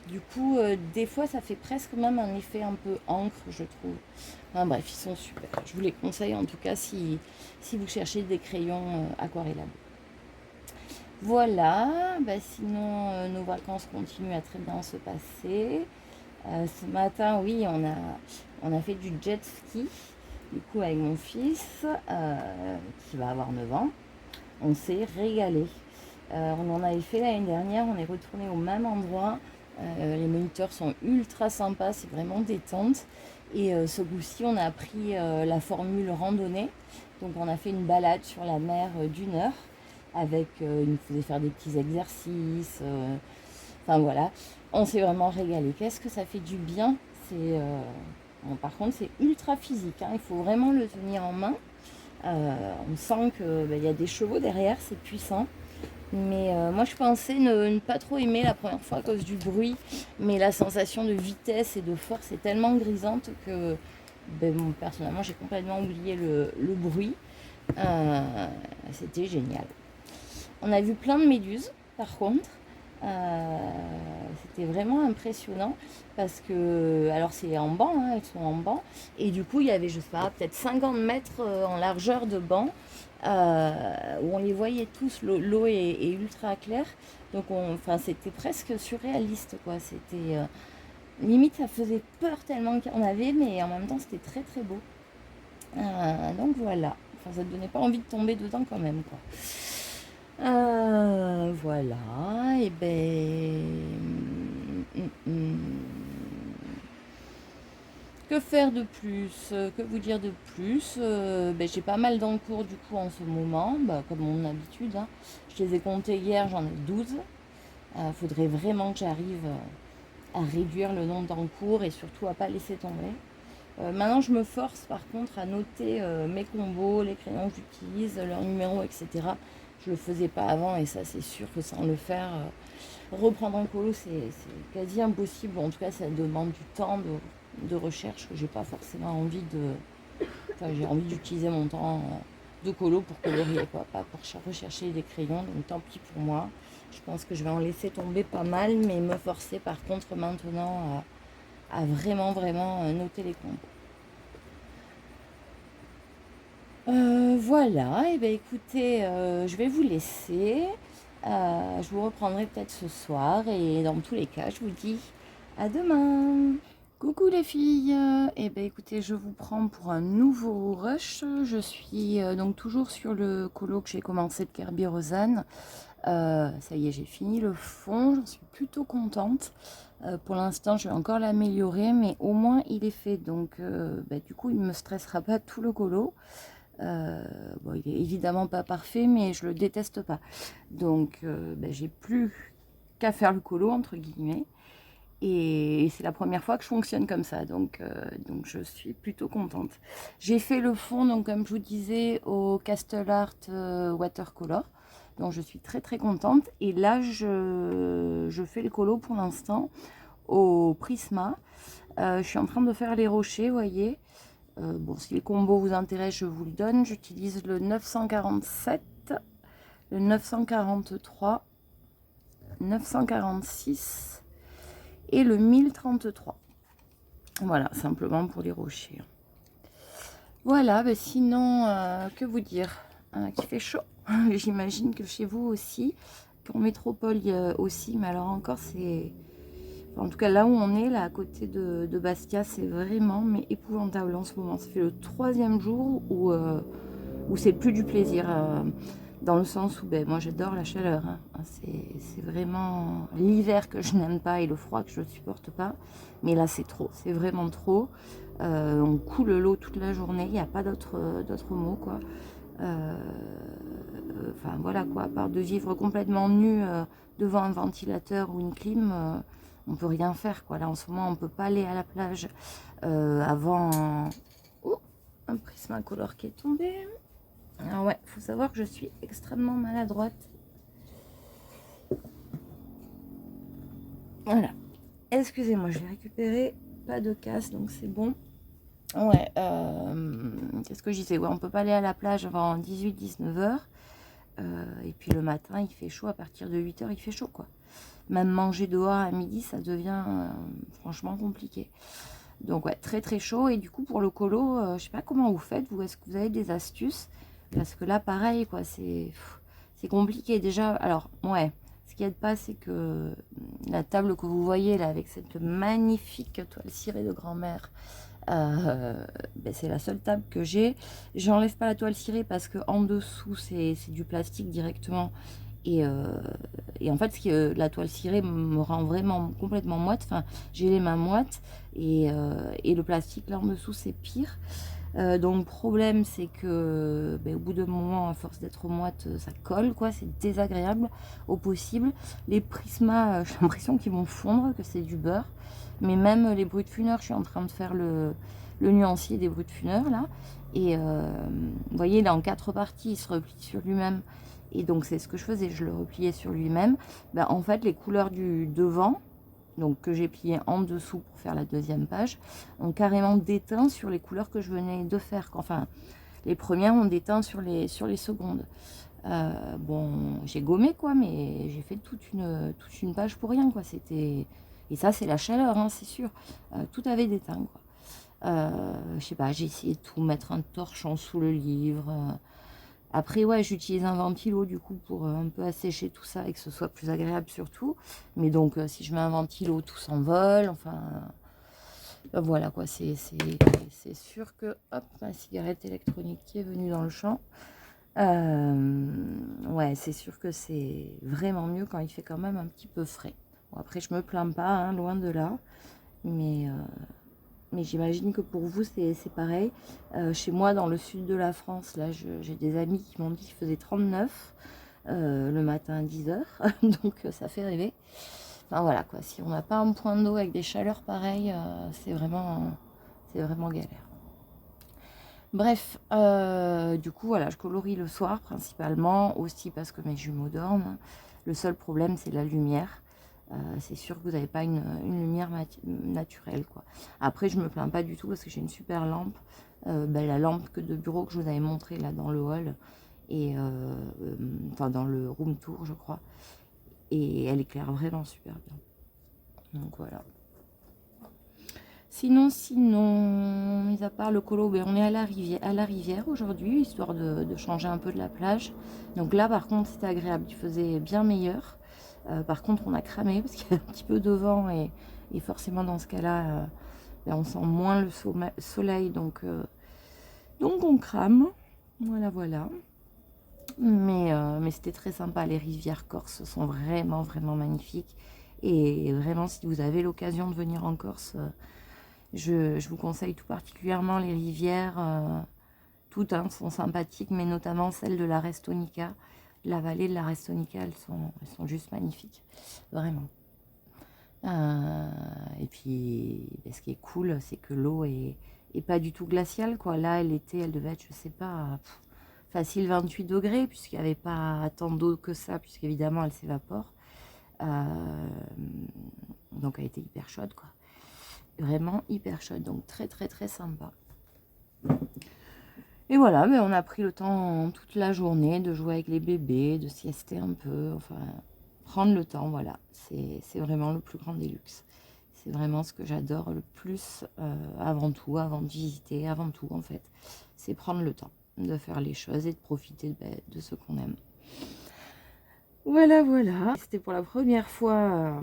Du coup, des fois, ça fait presque même un effet un peu encre, je trouve. Enfin bref, ils sont super. Je vous les conseille en tout cas si vous cherchez des crayons aquarellables. Voilà, bah, sinon nos vacances continuent à très bien se passer. Ce matin, oui, on a fait du jet ski, du coup avec mon fils qui va avoir 9 ans. On s'est régalé. On en avait fait l'année dernière, on est retourné au même endroit. Les moniteurs sont ultra sympas, c'est vraiment détente. Et ce coup-ci, on a pris la formule randonnée. Donc on a fait une balade sur la mer d'1 heure avec, il nous faisait faire des petits exercices. Enfin voilà, on s'est vraiment régalé. Qu'est-ce que ça fait du bien. Bon, par contre, c'est ultra physique, hein. Il faut vraiment le tenir en main. On sent qu'il y a des chevaux derrière, c'est puissant. Mais moi, je pensais ne pas trop aimer la première fois à cause du bruit. Mais la sensation de vitesse et de force est tellement grisante que bon, personnellement, j'ai complètement oublié le bruit. C'était génial. On a vu plein de méduses, par contre. C'était vraiment impressionnant parce que, alors c'est en banc, hein, elles sont en banc, et du coup il y avait, je sais pas, peut-être 50 mètres en largeur de banc où on les voyait tous. L'eau est ultra claire, donc enfin, c'était presque surréaliste, quoi. C'était limite, ça faisait peur tellement qu'il y en avait, mais en même temps c'était très très beau. Donc voilà, enfin, ça ne donnait pas envie de tomber dedans quand même, quoi. Voilà, et ben. Que faire de plus? Que vous dire de plus? Ben, j'ai pas mal d'encours du coup en ce moment, bah, comme mon habitude, hein. Je les ai comptés hier, j'en ai 12. Faudrait vraiment que j'arrive à réduire le nombre d'encours et surtout à pas laisser tomber. Maintenant, je me force par contre à noter mes combos, les crayons que j'utilise, leurs numéros, etc. Je le faisais pas avant et ça, c'est sûr que sans le faire, reprendre un colo, c'est quasi impossible. En tout cas, ça demande du temps de recherche que j'ai pas forcément envie de. Enfin, j'ai envie d'utiliser mon temps de colo pour colorier, quoi, pas pour rechercher des crayons. Donc, tant pis pour moi. Je pense que je vais en laisser tomber pas mal, mais me forcer par contre maintenant à vraiment, vraiment noter les combos. Voilà, et bien écoutez, je vais vous laisser. Je vous reprendrai peut-être ce soir et dans tous les cas, je vous dis à demain. Coucou les filles, et ben écoutez, je vous prends pour un nouveau rush. Je suis donc toujours sur le colo que j'ai commencé de Kerby Rosanne. Ça y est, j'ai fini le fond, j'en suis plutôt contente. Pour l'instant, je vais encore l'améliorer, mais au moins il est fait. Donc du coup, il ne me stressera pas tout le colo. Bon, il est évidemment pas parfait, mais je le déteste pas. Donc j'ai plus qu'à faire le colo entre guillemets. Et c'est la première fois que je fonctionne comme ça, donc je suis plutôt contente. J'ai fait le fond, donc comme je vous disais, au Castle Art Watercolor, donc je suis très très contente. Et là, je fais le colo pour l'instant au Prisma. Je suis en train de faire les rochers, vous voyez. Bon, si les combos vous intéressent, je vous le donne. J'utilise le 947, le 943, 946 et le 1033. Voilà, simplement pour les rochers. Voilà, ben sinon, que vous dire, qu'il fait chaud. J'imagine que chez vous aussi, qu'en métropole aussi, mais alors encore, c'est... En tout cas, là où on est, là, à côté de Bastia, c'est vraiment mais épouvantable en ce moment. Ça fait le 3e jour où c'est plus du plaisir. Dans le sens où, moi, j'adore la chaleur. Hein. C'est vraiment l'hiver que je n'aime pas et le froid que je ne supporte pas. Mais là, c'est trop. C'est vraiment trop. On coule l'eau toute la journée. Il n'y a pas d'autre mot, quoi. Enfin, voilà, quoi. À part de vivre complètement nu devant un ventilateur ou une clim... on peut rien faire, quoi. Là, en ce moment, on peut pas aller à la plage avant... Oh, un Prismacolor qui est tombé. Alors ouais, faut savoir que je suis extrêmement maladroite. Voilà. Excusez-moi, je vais récupérer. Pas de casse, donc c'est bon. Ouais, qu'est-ce que je disais? Ouais, on peut pas aller à la plage avant 18-19 heures. Et puis le matin, il fait chaud. À partir de 8 heures, il fait chaud, quoi. Même manger dehors à midi, ça devient franchement compliqué. Donc ouais, très très chaud. Et du coup, pour le colo, je sais pas comment vous faites. Vous, est-ce que vous avez des astuces? Parce que là, pareil, quoi, c'est compliqué. Déjà, alors, ouais, ce qui aide pas, c'est que la table que vous voyez là, avec cette magnifique toile cirée de grand-mère, c'est la seule table que j'ai. J'enlève pas la toile cirée parce que en dessous, c'est du plastique directement. Et en fait, la toile cirée me rend vraiment complètement moite. Enfin, j'ai les mains moites et le plastique là en dessous, c'est pire. Donc, le problème, c'est que au bout d'un moment, à force d'être moite, ça colle, quoi. C'est désagréable au possible. Les prismas, j'ai l'impression qu'ils vont fondre, que c'est du beurre. Mais même les brutes funeurs, je suis en train de faire le nuancier des brutes funeurs là. Et vous voyez, là en 4 parties, il se replie sur lui-même. Et donc c'est ce que je faisais, je le repliais sur lui-même. En fait, les couleurs du devant, donc que j'ai plié en dessous pour faire la 2e page, ont carrément déteint sur les couleurs que je venais de faire. Enfin, les premières ont déteint sur les secondes. Bon, j'ai gommé, quoi, mais j'ai fait toute une page pour rien, quoi. C'était... Et ça, c'est la chaleur, hein, c'est sûr. Tout avait déteint, quoi. Je sais pas, j'ai essayé de tout mettre un torchon sous le livre. Après, ouais, j'utilise un ventilo du coup pour un peu assécher tout ça et que ce soit plus agréable surtout. Mais donc, si je mets un ventilo, tout s'envole. Enfin, voilà quoi, c'est sûr que, hop, ma cigarette électronique qui est venue dans le champ. Ouais, c'est sûr que c'est vraiment mieux quand il fait quand même un petit peu frais. Bon, après, je me plains pas, hein, loin de là. Mais j'imagine que pour vous, c'est pareil. Chez moi, dans le sud de la France, là, j'ai des amis qui m'ont dit qu'il faisait 39 le matin à 10 h. Donc, ça fait rêver. Enfin, voilà, quoi. Si on n'a pas un point d'eau avec des chaleurs pareilles, c'est vraiment galère. Bref, du coup, voilà, je colorie le soir principalement, aussi parce que mes jumeaux dorment. Le seul problème, c'est la lumière. C'est sûr que vous n'avez pas une lumière naturelle, quoi. Après, je me plains pas du tout parce que j'ai une super lampe. La lampe de bureau que je vous avais montré là dans le hall et enfin dans le room tour, je crois. et elle éclaire vraiment super bien. Donc voilà. Sinon, mis à part le colo, ben, on est à la rivière aujourd'hui, histoire de changer un peu de la plage. Donc là, par contre, c'était agréable, il faisait bien meilleur. Par contre, on a cramé parce qu'il y a un petit peu de vent et forcément, dans ce cas-là, ben, on sent moins le soleil, donc on crame. Voilà, voilà. Mais c'était très sympa, les rivières corses sont vraiment, vraiment magnifiques. Et vraiment, si vous avez l'occasion de venir en Corse, je vous conseille tout particulièrement les rivières. Toutes sont sympathiques, mais notamment celle de la Restonica. La vallée de la Restonica, elles sont juste magnifiques, vraiment. Et puis, ce qui est cool, c'est que l'eau est pas du tout glaciale, quoi. Là, elle devait être, je sais pas, facile 28 degrés, puisqu'il n'y avait pas tant d'eau que ça, puisqu'évidemment, elle s'évapore. Donc, elle était hyper chaude, quoi. Vraiment hyper chaude, donc très, très, très sympa. Et voilà, mais on a pris le temps toute la journée de jouer avec les bébés, de siester un peu, enfin, prendre le temps, voilà. C'est vraiment le plus grand des luxes. C'est vraiment ce que j'adore le plus avant tout, avant de visiter, avant tout en fait. C'est prendre le temps de faire les choses et de profiter de ce qu'on aime. Voilà, voilà. C'était pour la première fois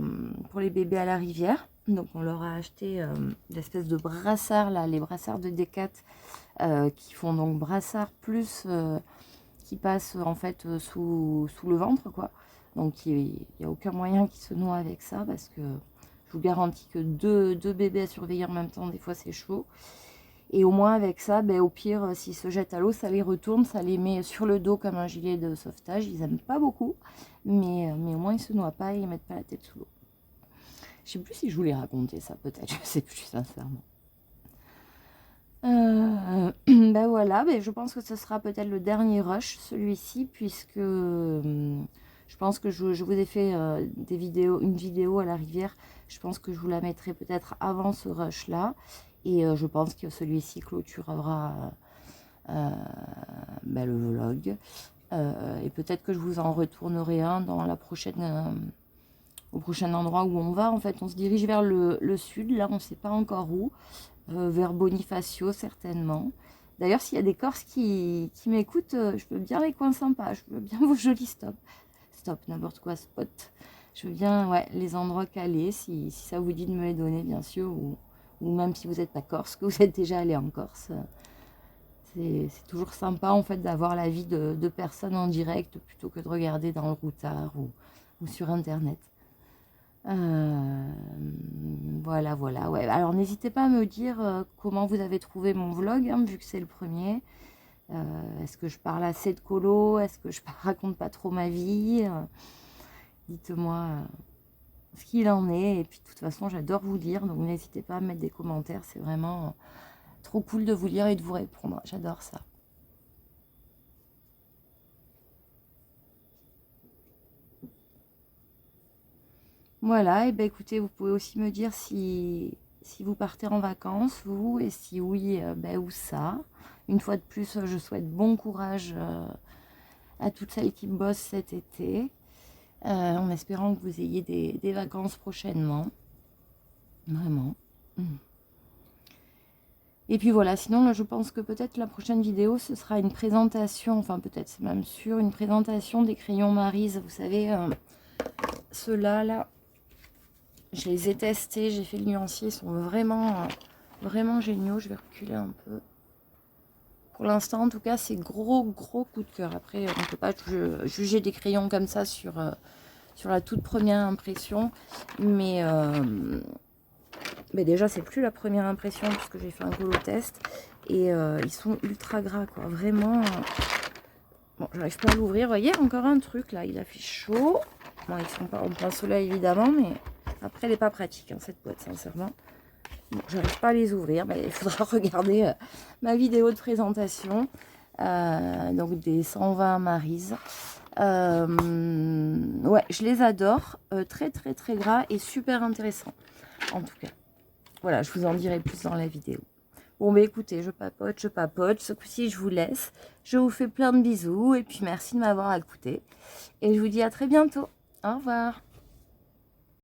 pour les bébés à la rivière. Donc on leur a acheté l'espèce de brassard, là, les brassards de Decat, qui font donc brassard plus qui passent en fait sous le ventre, quoi. Donc il n'y a aucun moyen qu'ils se noient avec ça, parce que je vous garantis que deux bébés à surveiller en même temps, des fois c'est chaud. Et au moins avec ça, au pire, s'ils se jettent à l'eau, ça les retourne, ça les met sur le dos comme un gilet de sauvetage. Ils n'aiment pas beaucoup, mais au moins ils se noient pas et ils mettent pas la tête sous l'eau. Je sais plus si je voulais raconter ça, peut-être, je sais plus sincèrement. Ben voilà, je pense que ce sera peut-être le dernier rush, celui-ci, puisque je pense que je vous ai fait une vidéo à la rivière. Je pense que je vous la mettrai peut-être avant ce rush-là. Et je pense que celui-ci clôturera le vlog. Et peut-être que je vous en retournerai un dans la prochaine, au prochain endroit où on va. En fait, on se dirige vers le sud. Là, on ne sait pas encore où. Vers Bonifacio, certainement. D'ailleurs, s'il y a des Corses qui m'écoutent, je veux bien les coins sympas. Je veux bien vos jolis stops. Stop, n'importe quoi, spot. Je veux bien les endroits calés, si ça vous dit de me les donner, bien sûr. Ou même si vous n'êtes pas corse, que vous êtes déjà allé en Corse. C'est toujours sympa en fait d'avoir l'avis de personnes en direct plutôt que de regarder dans le routard ou sur internet. Voilà, voilà. Ouais. Alors n'hésitez pas à me dire comment vous avez trouvé mon vlog, hein, vu que c'est le premier. Est-ce que je parle assez de colo? Est-ce que je raconte pas trop ma vie? Dites-moi ce qu'il en est. Et puis de toute façon, j'adore vous lire, donc n'hésitez pas à mettre des commentaires. C'est vraiment trop cool de vous lire et de vous répondre. J'adore ça. Voilà, et écoutez, vous pouvez aussi me dire si vous partez en vacances, vous, et si oui, où ça. Une fois de plus, je souhaite bon courage à toutes celles qui bossent cet été, en espérant que vous ayez des vacances prochainement. Vraiment. Et puis voilà, sinon, là, je pense que peut-être la prochaine vidéo, ce sera une présentation, enfin peut-être, c'est même sûr, une présentation des crayons Maryse. Vous savez, ceux-là, là, je les ai testés, j'ai fait le nuancier, ils sont vraiment, vraiment géniaux. Je vais reculer un peu. Pour l'instant, en tout cas, c'est gros coup de cœur. Après, on ne peut pas juger des crayons comme ça sur la toute première impression. Mais déjà, c'est plus la première impression puisque j'ai fait un colo test. Et ils sont ultra gras, quoi. Vraiment. Bon, j'arrive pas à l'ouvrir. Vous voyez, encore un truc, là. Il a fait chaud. Bon, ils sont pas en plein soleil, évidemment, mais après, elle n'est pas pratique, hein, cette boîte, sincèrement. Bon, j'arrive pas à les ouvrir, mais il faudra regarder ma vidéo de présentation. Donc des 120 Maryse. Ouais, je les adore. Très gras et super intéressant. En tout cas. Voilà, je vous en dirai plus dans la vidéo. Bon, écoutez, je papote. Ce coup-ci, je vous laisse. Je vous fais plein de bisous. Et puis, merci de m'avoir écouté. Et je vous dis à très bientôt. Au revoir.